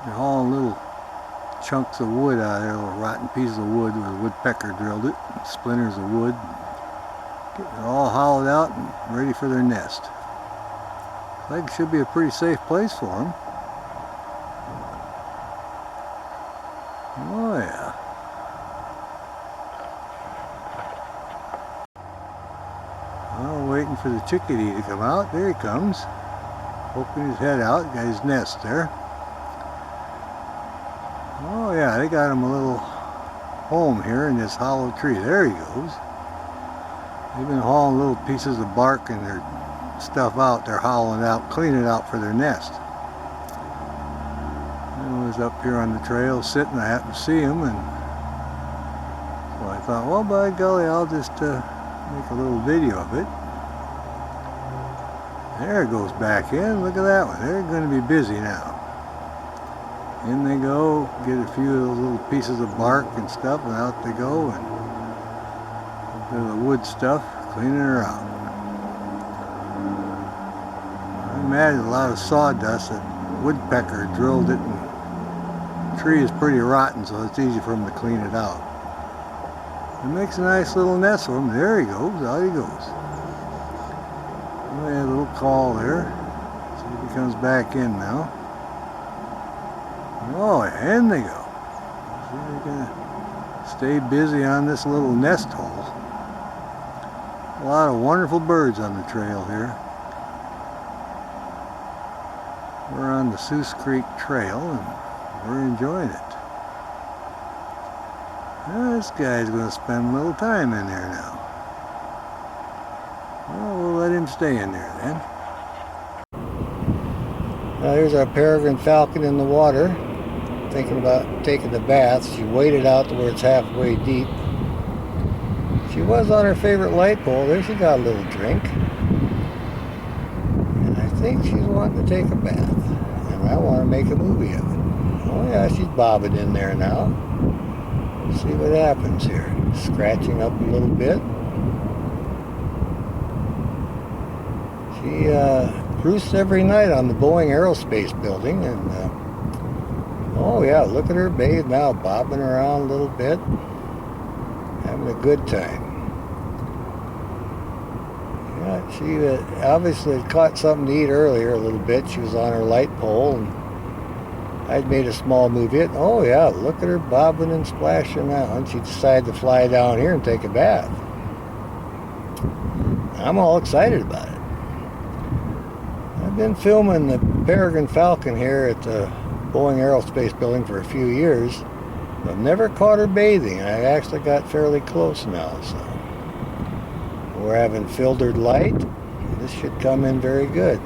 They're hauling little chunks of wood out of there, little rotten pieces of wood where the woodpecker drilled it, splinters of wood. Getting it all hollowed out and ready for their nest. I think it should be a pretty safe place for them. Oh yeah. Well, waiting for the chickadee to come out. There he comes. Poking his head out. Got his nest there. Oh yeah, they got him a little home here in this hollow tree. There he goes. They've been hauling little pieces of bark and their stuff out. They're hauling out, cleaning it out for their nest. I was up here on the trail sitting. I happened to see him, and so I thought, well, by golly, I'll just make a little video of it. There it goes back in. Look at that one. They're going to be busy now. In they go, get a few of those little pieces of bark and stuff, and out they go, and a bit of the wood stuff, cleaning her out. I imagine a lot of sawdust. That woodpecker drilled it, and the tree is pretty rotten, so it's easy for him to clean it out. It makes a nice little nest for him. There he goes, out he goes. Oh, yeah, a little call there. See if he comes back in now. Oh, in they go. See, they're gonna stay busy on this little nest hole. A lot of wonderful birds on the trail here. We're on the Seuss Creek Trail and we're enjoying it. Now, this guy's going to spend a little time in there now. Well, we'll let him stay in there then. Now here's our peregrine falcon in the water. Thinking about taking the bath. She waded out to where it's halfway deep. She was on her favorite light pole. There she got a little drink. think she's wanting to take a bath, and I want to make a movie of it. Oh yeah, she's bobbing in there now. Let's see what happens here. Scratching up a little bit. She roosts every night on the Boeing Aerospace building, and oh yeah, look at her bathe now, bobbing around a little bit, having a good time. Yeah, she obviously had caught something to eat earlier a little bit. She was on her light pole, and I'd made a small movie. Oh yeah, look at her bobbing and splashing now, and she decided to fly down here and take a bath. I'm all excited about it. I've been filming the Peregrine Falcon here at the Boeing Aerospace building for a few years. I've never caught her bathing. I actually got fairly close now, so we're having filtered light. This should come in very good.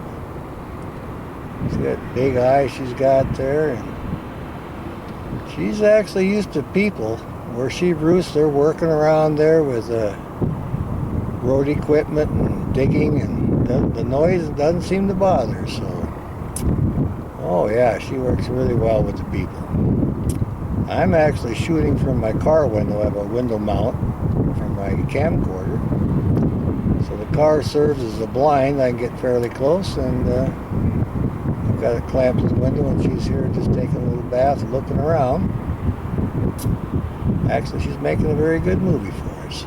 See that big eye she's got there, and she's actually used to people. Where she roosts, they're working around there with road equipment and digging, and the noise doesn't seem to bother her. So, oh yeah, she works really well with the people. I'm actually shooting from my car window. I have a window mount from my camcorder, so the car serves as a blind. I can get fairly close, and I've got it clamped to the window, and she's here just taking a little bath and looking around. Actually, she's making a very good movie for us.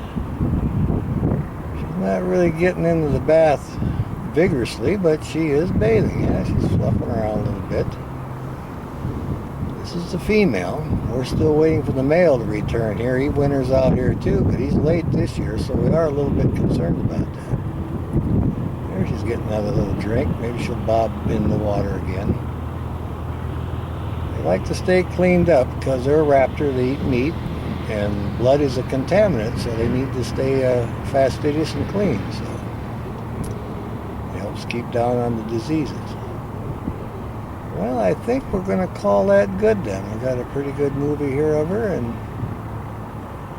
She's not really getting into the bath vigorously, but she is bathing. Yeah, she's fluffing around a little bit. This is the female. We're still waiting for the male to return here. He winters out here too, but he's late this year, so we are a little bit concerned about that. There she's getting another little drink. Maybe she'll bob in the water again. They like to stay cleaned up because they're a raptor. They eat meat, and blood is a contaminant, so they need to stay fastidious and clean. So it helps keep down on the diseases. Well, I think we're going to call that good then. We got a pretty good movie here of her, and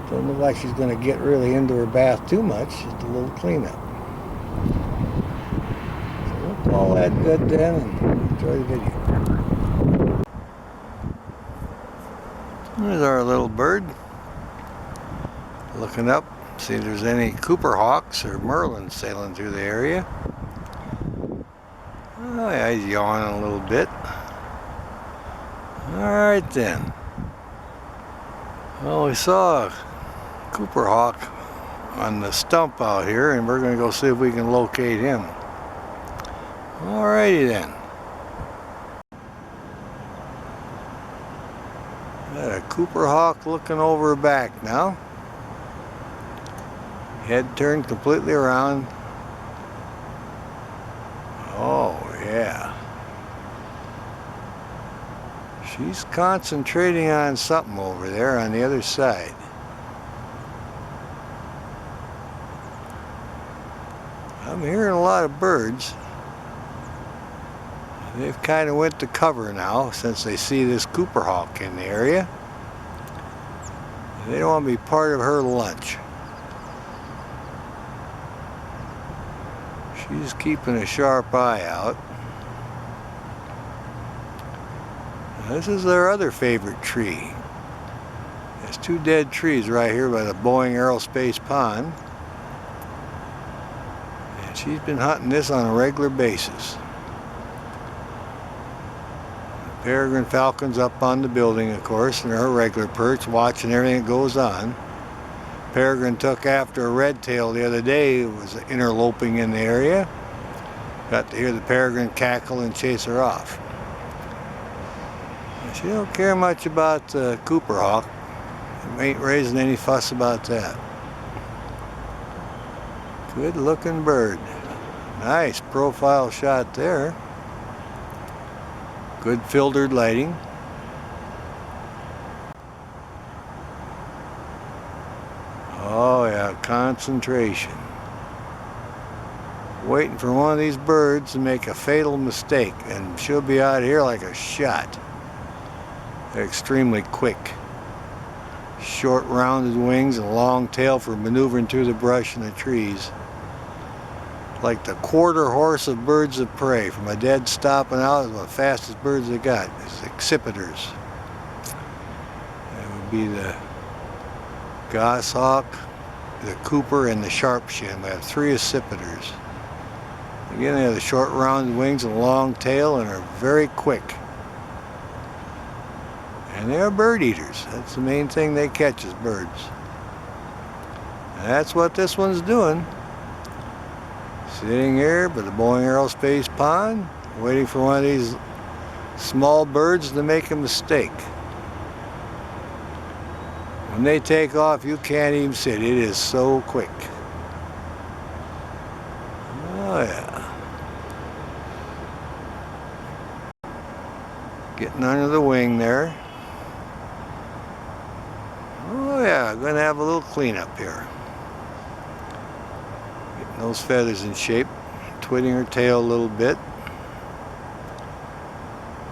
doesn't look like she's going to get really into her bath too much. Just a little cleanup. So we'll call that good then, and enjoy the video. There's our little bird. Looking up, see if there's any Cooper hawks or merlins sailing through the area. Oh yeah, he's yawning a little bit. Alright then. Well, we saw a Cooper hawk on the stump out here, and we're going to go see if we can locate him. Alrighty then. Got a Cooper hawk looking over her back now. Head turned completely around. Oh yeah. She's concentrating on something over there on the other side. I'm hearing a lot of birds. They've kind of went to cover now since they see this Cooper hawk in the area. They don't want to be part of her lunch. She's keeping a sharp eye out. Now, this is their other favorite tree. There's two dead trees right here by the Boeing Aerospace pond. And she's been hunting this on a regular basis. Peregrine falcon's up on the building, of course, and her regular perch, watching everything that goes on. Peregrine took after a red tail the other day. It was interloping in the area. Got to hear the peregrine cackle and chase her off. She don't care much about the Cooper hawk. Ain't raising any fuss about that. Good looking bird. Nice profile shot there. Good filtered lighting. Oh yeah, concentration. Waiting for one of these birds to make a fatal mistake, and she'll be out here like a shot. They're extremely quick. Short rounded wings and a long tail for maneuvering through the brush and the trees. like the quarter horse of birds of prey. From a dead stopping out, is the fastest birds they got. It's accipiters. That would be the goshawk, the cooper, and the sharpshin. We have 3 accipiters. Again, they have the short rounded wings and long tail and are very quick. And they are bird eaters. That's the main thing they catch, is birds. And that's what this one's doing. Sitting here by the Boeing Aerospace pond, waiting for one of these small birds to make a mistake. When they take off, you can't even sit. It is so quick. Oh yeah. Getting under the wing there. Oh yeah, I'm gonna have a little cleanup here. Getting those feathers in shape. Twitting her tail a little bit.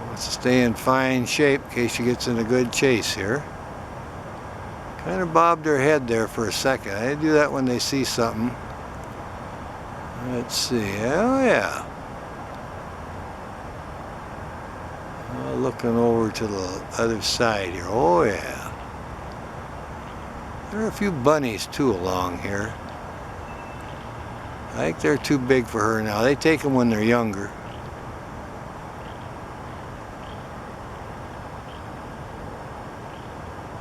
Wants to stay in fine shape in case she gets in a good chase here. Kind of bobbed her head there for a second. I do that when they see something. Let's see. Oh yeah. Looking over to the other side here. Oh yeah. There are a few bunnies too along here. I think they're too big for her now. They take them when they're younger.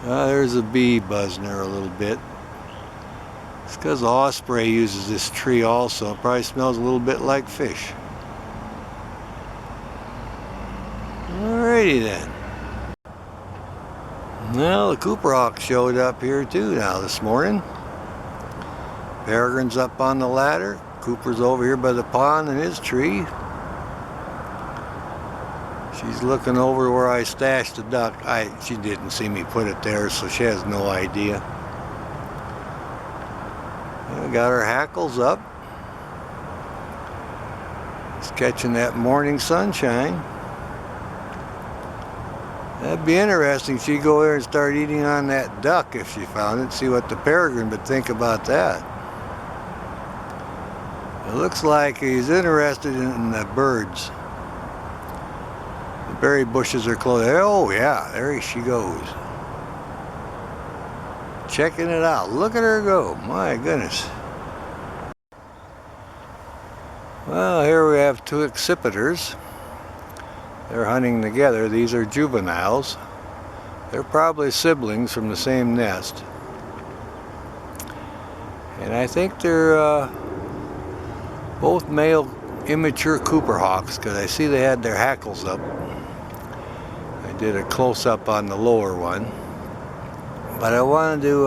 There's a bee buzzing her a little bit. It's because the osprey uses this tree also. It probably smells a little bit like fish. Alrighty then. Well, the cooper hawk showed up here too now this morning. Peregrine's up on the ladder. Cooper's over here by the pond in his tree. She's looking over where I stashed the duck. She didn't see me put it there, so she has no idea. We got her hackles up. It's catching that morning sunshine. That'd be interesting. She'd go there and start eating on that duck if she found it. See what the peregrine would think about that. It looks like he's interested in the birds. The berry bushes are closed. Oh yeah, there she goes. Checking it out. Look at her go. My goodness. Well, here we have 2 accipiters. They're hunting together. These are juveniles. They're probably siblings from the same nest. And I think they're both male immature cooper hawks, because I see they had their hackles up. I did a close-up on the lower one. But I wanted to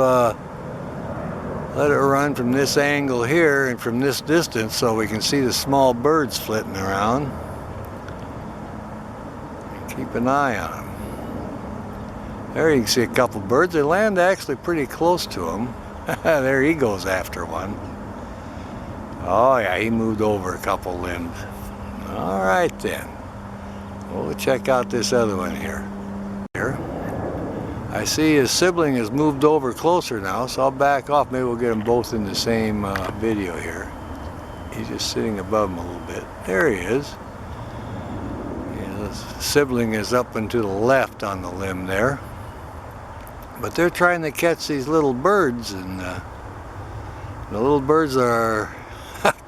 let it run from this angle here and from this distance so we can see the small birds flitting around. Keep an eye on them. There you can see a couple birds. They land actually pretty close to them. There he goes after one. Oh yeah, he moved over a couple limbs. All right then. We'll check out this other one here. I see his sibling has moved over closer now, so I'll back off. Maybe we'll get them both in the same video here. He's just sitting above him a little bit. There he is. The sibling is up and to the left on the limb there. But they're trying to catch these little birds, and the little birds are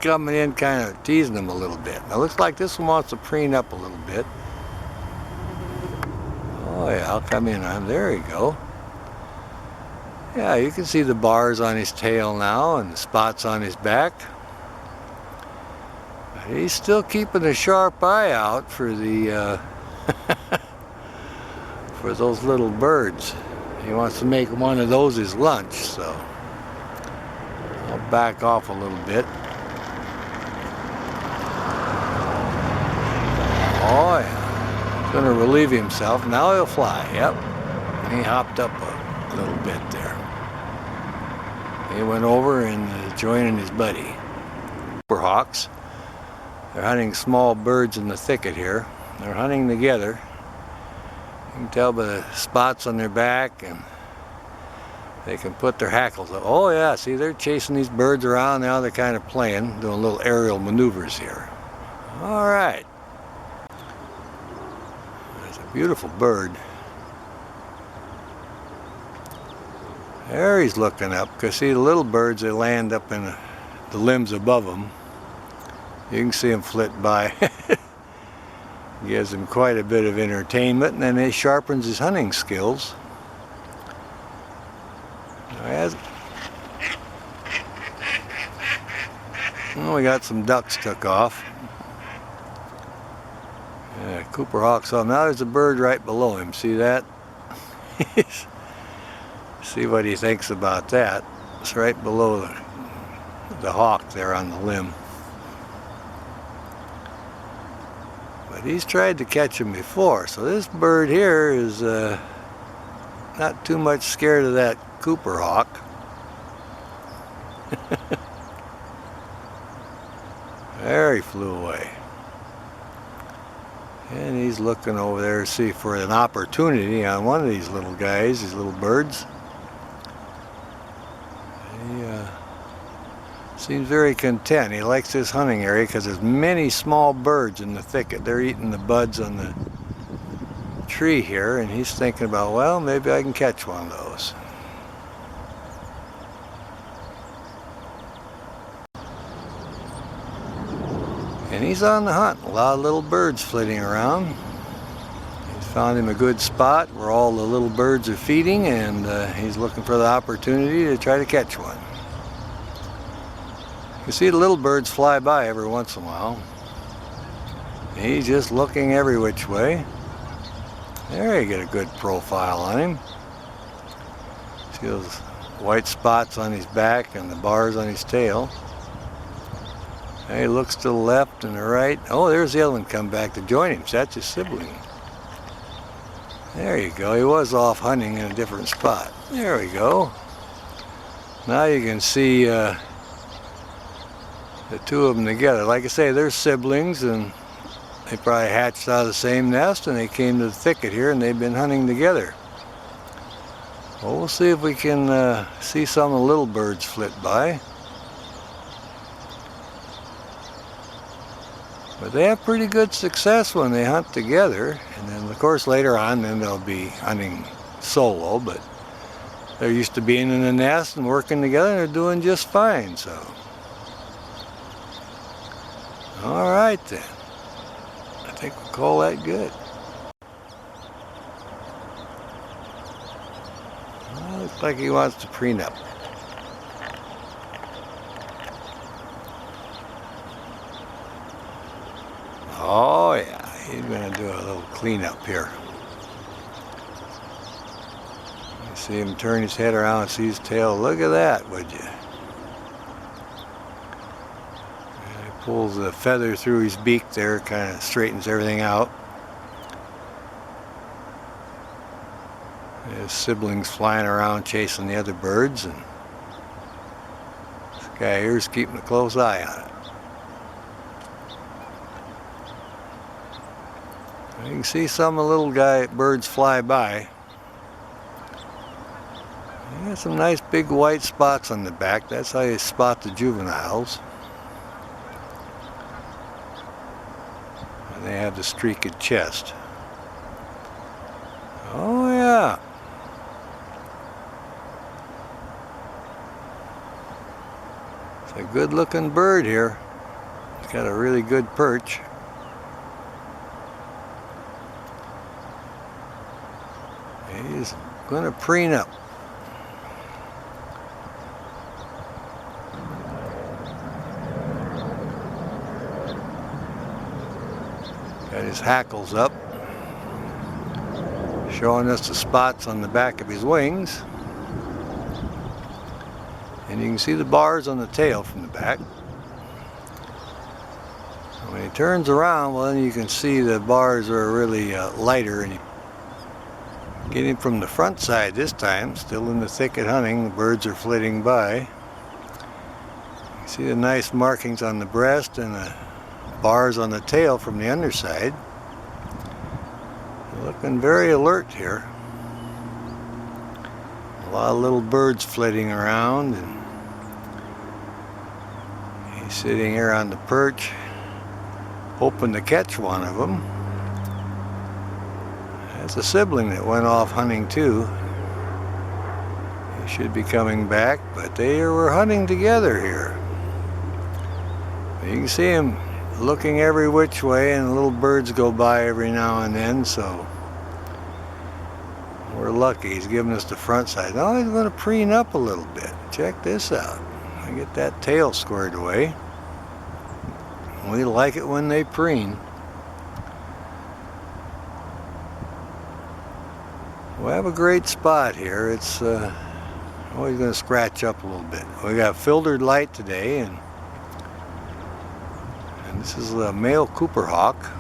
coming in kind of teasing them a little bit. Now it looks like this one wants to preen up a little bit. Oh yeah, I'll come in on him. There you go. Yeah, you can see the bars on his tail now and the spots on his back. He's still keeping a sharp eye out for the for those little birds. He wants to make one of those his lunch, so I'll back off a little bit. Oh yeah, he's gonna relieve himself. Now he'll fly. Yep, he hopped up a little bit there. He went over and joining his buddy. Cooper hawks. They're hunting small birds in the thicket here. They're hunting together. You can tell by the spots on their back and they can put their hackles up. Oh yeah, see, they're chasing these birds around now. They're kind of playing, doing little aerial maneuvers here. All right. That's a beautiful bird. There he's looking up, because see, the little birds, they land up in the limbs above them. You can see him flit by. Gives him quite a bit of entertainment, and then it sharpens his hunting skills. Well, we got some ducks took off. Yeah, Cooper hawk's off. Now there's a bird right below him. See that? See what he thinks about that. It's right below the hawk there on the limb. But he's tried to catch him before, so this bird here is not too much scared of that Cooper hawk. There he flew away. And he's looking over there to see for an opportunity on one of these little guys, these little birds. He seems very content. He likes this hunting area because there's many small birds in the thicket. They're eating the buds on the tree here, and he's thinking about, well, maybe I can catch one of those. And he's on the hunt. A lot of little birds flitting around. He's found him a good spot where all the little birds are feeding, and he's looking for the opportunity to try to catch one. You see the little birds fly by every once in a while. He's just looking every which way. There you get a good profile on him. See those white spots on his back and the bars on his tail. He looks to the left and the right. Oh, there's the other one come back to join him. So that's his sibling. There you go. He was off hunting in a different spot. There we go. Now you can see the two of them together. Like I say, they're siblings, and they probably hatched out of the same nest, and they came to the thicket here, and they've been hunting together. Well, we'll see if we can see some of the little birds flit by. But they have pretty good success when they hunt together, and then of course later on then they'll be hunting solo, but they're used to being in the nest and working together, and they're doing just fine. So all right then, I think we'll call that good. Well, looks like he wants to prenup. Oh yeah, he's going to do a little cleanup here. You see him turn his head around and see his tail. Look at that, would you? And he pulls the feather through his beak there, kind of straightens everything out. His siblings flying around chasing the other birds, and this guy here's keeping a close eye on it. You can see some of the little birds fly by. You got some nice big white spots on the back. That's how you spot the juveniles. And they have the streaked chest. Oh yeah. It's a good looking bird here. It's got a really good perch. He's going to preen up. Got his hackles up, showing us the spots on the back of his wings. And you can see the bars on the tail from the back. When he turns around, well, then you can see the bars are really lighter, and you get him from the front side this time, still in the thicket hunting. The birds are flitting by. You see the nice markings on the breast and the bars on the tail from the underside. Looking very alert here. A lot of little birds flitting around, and he's sitting here on the perch hoping to catch one of them. That's a sibling that went off hunting too. He should be coming back, but they were hunting together here. You can see him looking every which way, and little birds go by every now and then, so we're lucky. He's giving us the front side. Now he's going to preen up a little bit. Check this out. I get that tail squared away. We like it when they preen. We have a great spot here. It's always going to scratch up a little bit. We got filtered light today, and this is a male Cooper hawk.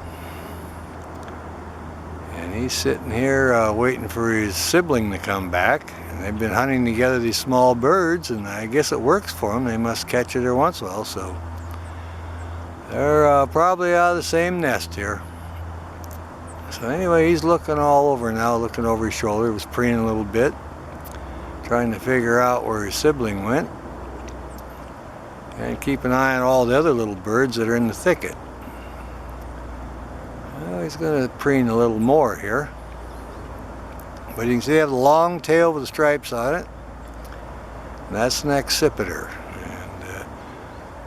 And he's sitting here waiting for his sibling to come back. And they've been hunting together, these small birds, and I guess it works for them. They must catch it every once in a while, so they're probably out of the same nest here. So anyway, he's looking all over now, looking over his shoulder. He was preening a little bit, trying to figure out where his sibling went. And keep an eye on all the other little birds that are in the thicket. Well, he's going to preen a little more here. But you can see they have a long tail with the stripes on it. And that's an accipiter. And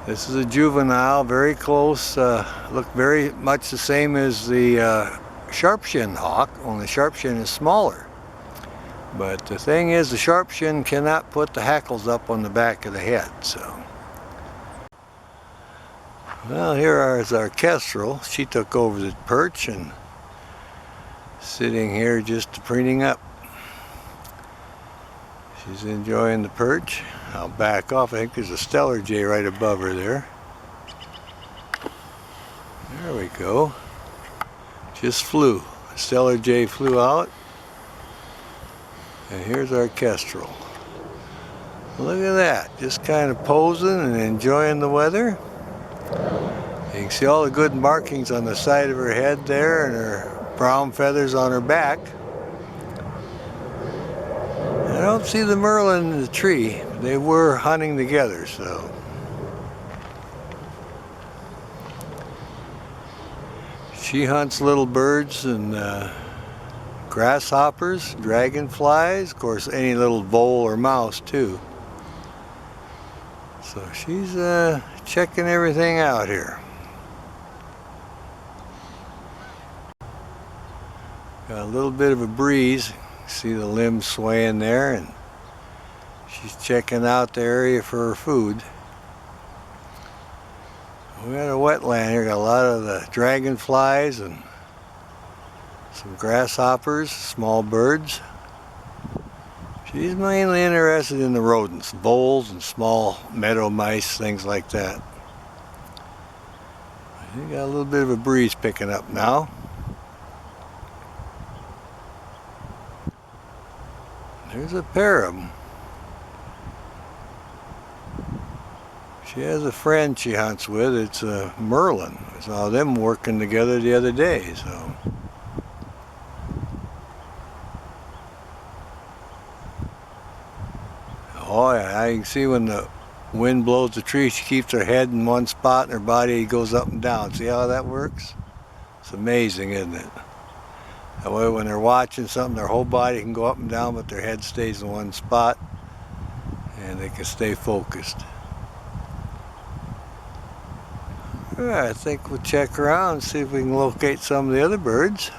this is a juvenile, very close. Look very much the same as the sharp-shinned hawk, only sharp-shin is smaller. But the thing is, the sharp-shin cannot put the hackles up on the back of the head. So, well, here is our kestrel. She took over the perch and sitting here just preening up. She's enjoying the perch. I'll back off. I think there's a stellar jay right above her there. There we go. Just flew. A stellar jay flew out. And here's our kestrel. Look at that. Just kind of posing and enjoying the weather. You can see all the good markings on the side of her head there and her brown feathers on her back. I don't see the merlin in the tree. They were hunting together, so. She hunts little birds and grasshoppers, dragonflies, of course any little vole or mouse too. So she's checking everything out here. Got a little bit of a breeze. See the limbs swaying there, and she's checking out the area for her food. We got a wetland here, got a lot of the dragonflies and some grasshoppers, small birds. She's mainly interested in the rodents, voles and small meadow mice, things like that. You got a little bit of a breeze picking up now. There's a pair of them. She has a friend she hunts with. It's a merlin. I saw them working together the other day. So. Oh yeah, I can see when the wind blows the tree, she keeps her head in one spot and her body goes up and down. See how that works? It's amazing, isn't it? That way when they're watching something, their whole body can go up and down, but their head stays in one spot and they can stay focused. All right, I think we'll check around and see if we can locate some of the other birds.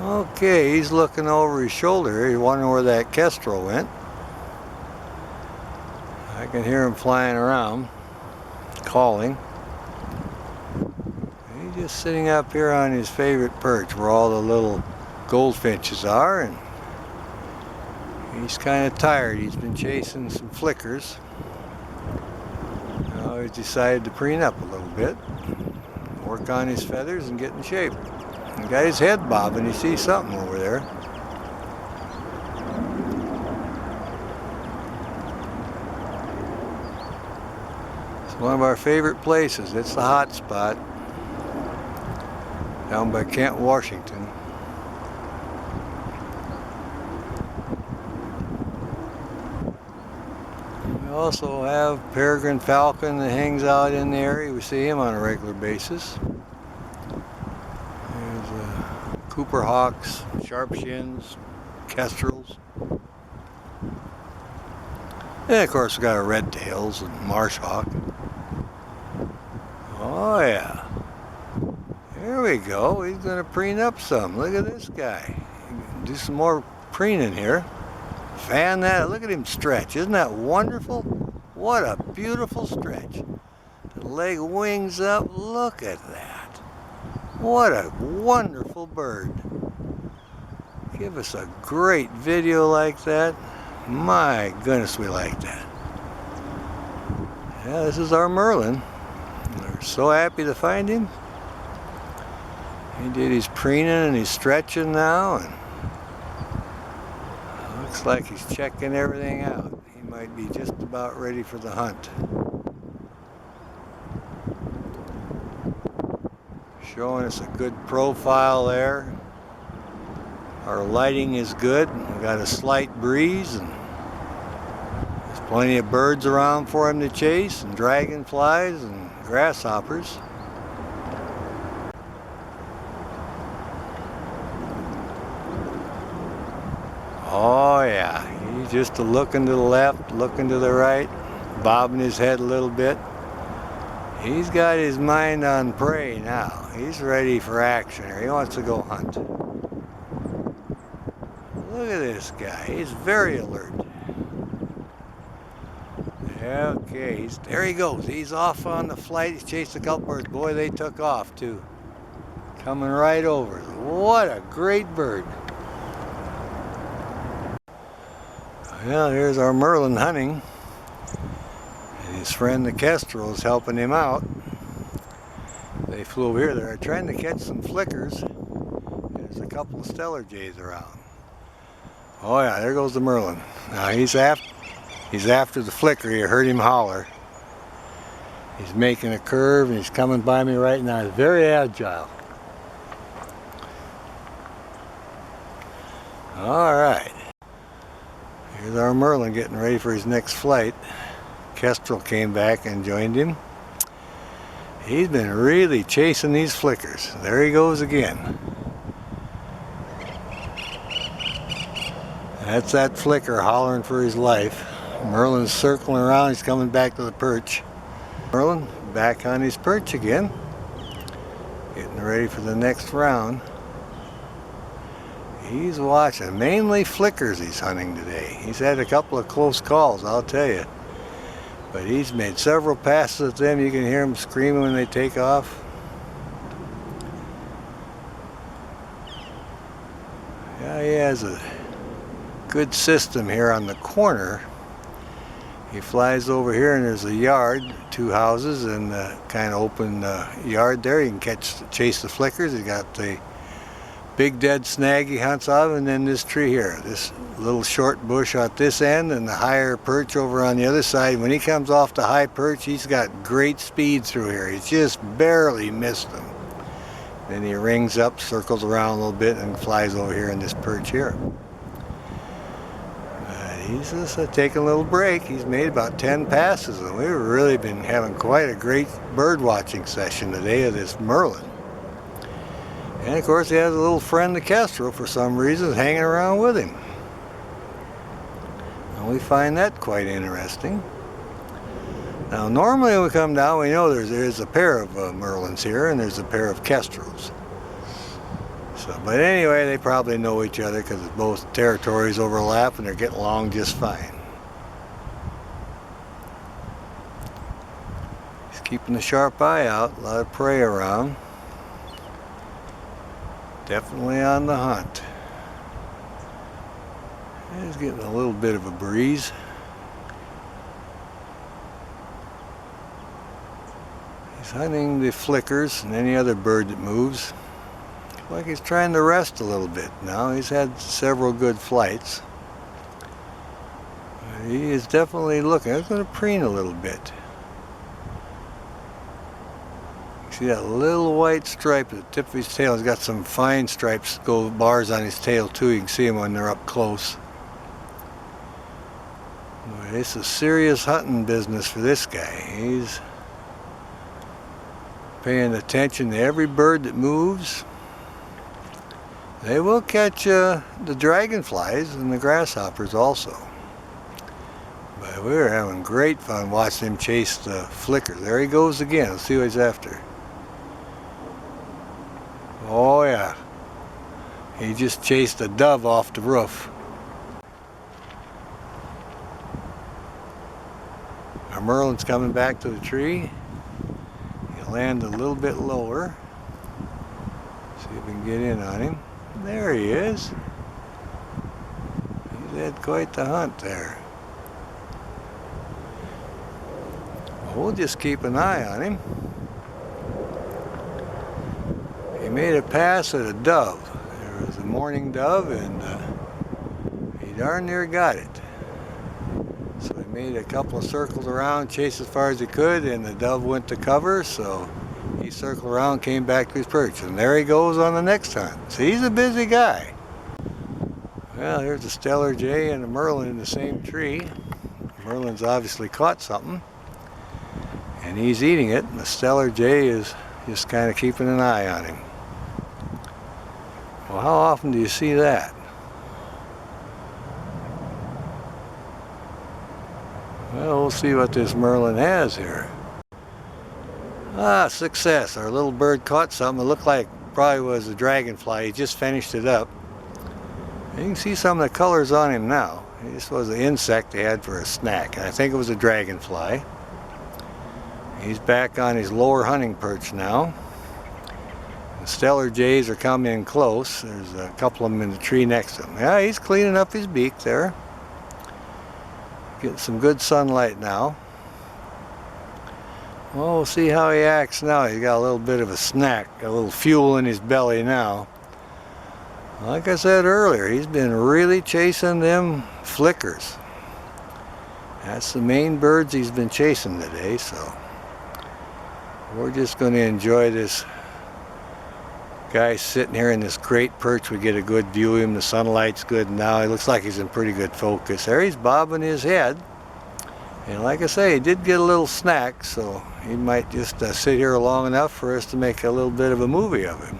Okay, he's looking over his shoulder. He's wondering where that kestrel went. I can hear him flying around, calling. He's just sitting up here on his favorite perch where all the little goldfinches are, and he's kind of tired. He's been chasing some flickers. Now he's decided to preen up a little bit, work on his feathers and get in shape. He got his head bobbing. He sees something over there. It's one of our favorite places. It's the hot spot. down by Kent, Washington. We also have peregrine falcon that hangs out in the area. We see him on a regular basis. There's Cooper hawks, sharp shins, kestrels. And of course we got our red tails and marsh hawk. Oh yeah. There we go. He's going to preen up some. Look at this guy. Do some more preening here. Fan that. Look at him stretch. Isn't that wonderful? What a beautiful stretch. The leg wings up. Look at that. What a wonderful bird. Give us a great video like that. My goodness, we like that. Yeah, this is our Merlin. We're so happy to find him. He did his preening and he's stretching now, and looks like he's checking everything out. He might be just about ready for the hunt. Showing us a good profile there. Our lighting is good. We got a slight breeze, and there's plenty of birds around for him to chase, and dragonflies and grasshoppers. Oh yeah, he's just looking to the left, looking to the right, bobbing his head a little bit. He's got his mind on prey now. He's ready for action, or he wants to go hunt. Look at this guy, he's very alert. Okay, there he goes. He's off on the flight. He's chased a couple birds. Boy, they took off too. Coming right over. What a great bird. Well, here's our Merlin hunting. And his friend the kestrel is helping him out. They flew over here. They're trying to catch some flickers. There's a couple of stellar jays around. Oh yeah, there goes the Merlin. Now he's after the flicker. You heard him holler. He's making a curve and he's coming by me right now. He's very agile. All right. Here's our Merlin getting ready for his next flight. Kestrel came back and joined him. He's been really chasing these flickers. There he goes again. That's that flicker hollering for his life. Merlin's circling around. He's coming back to the perch. Merlin back on his perch again. Getting ready for the next round. He's watching. Mainly flickers he's hunting today. He's had a couple of close calls, I'll tell you. But he's made several passes at them. You can hear them screaming when they take off. Yeah, he has a good system here on the corner. He flies over here and there's a yard, 2 houses, and a kind of open yard there. You can chase the flickers. He's got the big dead snag he hunts out of, and then this tree here, this little short bush at this end, and the higher perch over on the other side. When he comes off the high perch, he's got great speed through here. He's just barely missed them. Then he rings up, circles around a little bit, and flies over here in this perch here. He's just taking a little break. He's made about 10 passes, and we've really been having quite a great bird watching session today of this Merlin. And of course he has a little friend, the kestrel, for some reason hanging around with him. And we find that quite interesting. Now normally when we come down, we know there's a pair of Merlins here and there's a pair of kestrels. So, but anyway, they probably know each other because both territories overlap and they're getting along just fine. He's keeping a sharp eye out, a lot of prey around. Definitely on the hunt. He's getting a little bit of a breeze. He's hunting the flickers and any other bird that moves. Looks like he's trying to rest a little bit now. He's had several good flights. He is definitely looking. He's going to preen a little bit. See that little white stripe at the tip of his tail? He's got some fine stripes, bars on his tail too. You can see him when they're up close. Boy, it's a serious hunting business for this guy. He's paying attention to every bird that moves. They will catch the dragonflies and the grasshoppers also. But we were having great fun watching him chase the flickers. There he goes again. Let's see what he's after. Oh yeah. He just chased a dove off the roof. Our merlin's coming back to the tree. He'll land a little bit lower. See if we can get in on him. There he is. He's had quite the hunt there. We'll just keep an eye on him. He made a pass at a dove. There was a mourning dove, and he darn near got it. So he made a couple of circles around, chased as far as he could, and the dove went to cover, so he circled around, came back to his perch, and there he goes on the next hunt. So he's a busy guy. Well, here's a stellar jay and a merlin in the same tree. The merlin's obviously caught something, and he's eating it, and the stellar jay is just kind of keeping an eye on him. Well, how often do you see that? Well, we'll see what this merlin has here. Ah, success. Our little bird caught something. It looked like probably was a dragonfly. He just finished it up. You can see some of the colors on him now. This was an insect they had for a snack. I think it was a dragonfly. He's back on his lower hunting perch now. The stellar jays are coming in close. There's a couple of them in the tree next to him. Yeah, he's cleaning up his beak there. Getting some good sunlight now. Well, we'll see how he acts now. He's got a little bit of a snack, a little fuel in his belly now. Like I said earlier, he's been really chasing them flickers. That's the main birds he's been chasing today, so we're just going to enjoy this guy sitting here in this great perch. We get a good view of him. The sunlight's good now. He looks like he's in pretty good focus. There he's bobbing his head. And like I say, he did get a little snack, so he might just sit here long enough for us to make a little bit of a movie of him.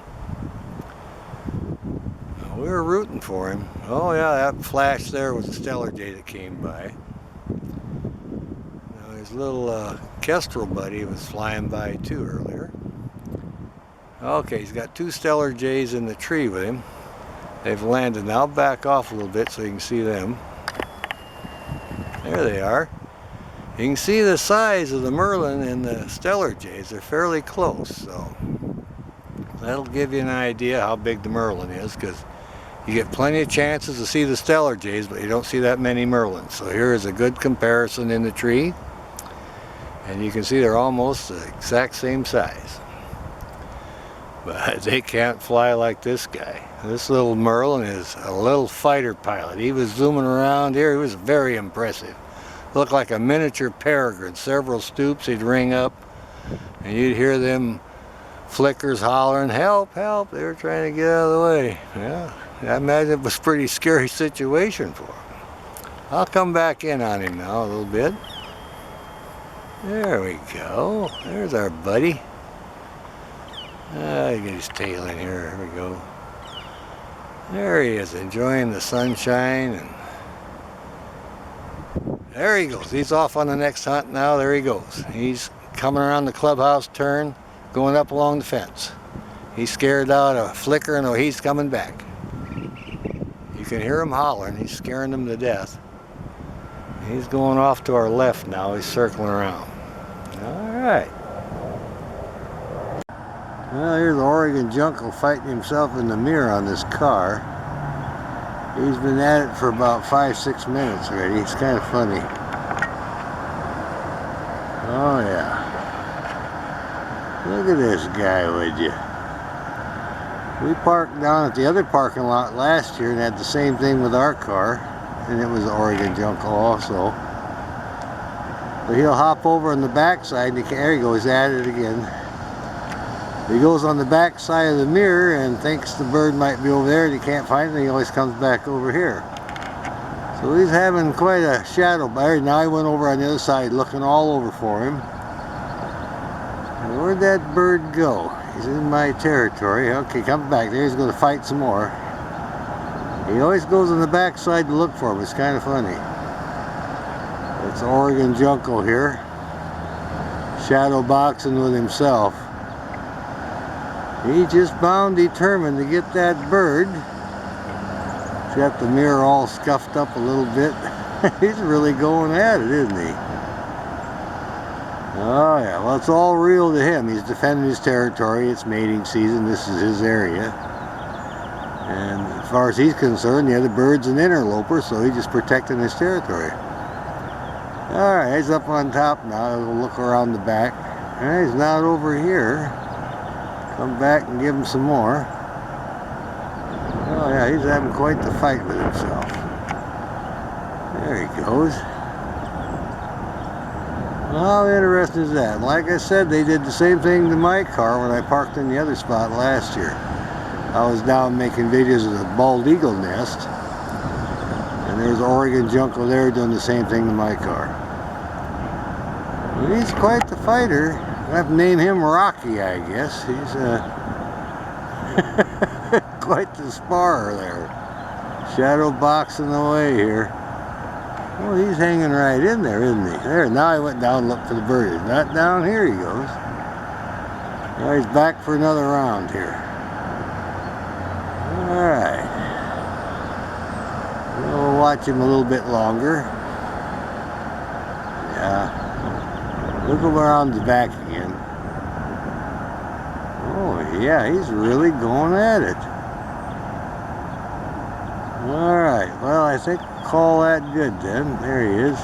We were rooting for him. Oh yeah, that flash there was a stellar jay that came by. Now his little kestrel buddy was flying by too earlier. Okay, he's got two stellar jays in the tree with him. They've landed. Now back off a little bit so you can see them. There they are. You can see the size of the merlin and the stellar jays. They're fairly close, so that'll give you an idea how big the merlin is, because you get plenty of chances to see the stellar jays, but you don't see that many merlins. So here is a good comparison in the tree, and you can see they're almost the exact same size. But they can't fly like this guy. This little merlin is a little fighter pilot. He was zooming around here. He was very impressive. Looked like a miniature peregrine. Several stoops he'd ring up, and you'd hear them flickers hollering, "Help, help." They were trying to get out of the way. Yeah, I imagine it was a pretty scary situation for him. I'll come back in on him now a little bit. There we go. There's our buddy. Get his tail in here. There we go. There he is, enjoying the sunshine, and there he goes. He's off on the next hunt now. There he goes. He's coming around the clubhouse turn, going up along the fence. He's scared out a flicker, and he's coming back. You can hear him hollering. He's scaring them to death. He's going off to our left now. He's circling around. All right. Well, here's the Oregon Jungle fighting himself in the mirror on this car. He's been at it for about 5-6 minutes already. It's kind of funny. Oh yeah. Look at this guy, would you? We parked down at the other parking lot last year and had the same thing with our car. And it was the Oregon Jungle also. But he'll hop over on the backside and there he goes, at it again. He goes on the back side of the mirror and thinks the bird might be over there, and he can't find it, and he always comes back over here. So he's having quite a shadow bite. Now he went over on the other side looking all over for him. And where'd that bird go? He's in my territory. Okay, come back. There, he's going to fight some more. He always goes on the back side to look for him. It's kind of funny. It's Oregon Jungle here, shadow boxing with himself. He's just bound determined to get that bird. He's got the mirror all scuffed up a little bit. He's really going at it, isn't he? Oh yeah, well, it's all real to him. He's defending his territory. It's mating season. This is his area. And as far as he's concerned, the other bird's an interloper, so he's just protecting his territory. Alright, he's up on top now. We'll look around the back. Alright, he's not over here. Come back and give him some more. Oh yeah, he's having quite the fight with himself. There he goes. How interesting is that? Like I said, they did the same thing to my car when I parked in the other spot last year. I was down making videos of the bald eagle nest, and there's Oregon Jungle there doing the same thing to my car. He's quite the fighter. I have to name him Rocky, I guess. He's quite the sparrer there. Shadow boxing away here. Well, he's hanging right in there, isn't he? There, now I went down and looked for the bird. He's not down here, he goes. Now he's back for another round here. Alright. We'll watch him a little bit longer. Yeah. Look around the back again. Oh, yeah, he's really going at it. Alright, well, I think I'll call that good then. There he is.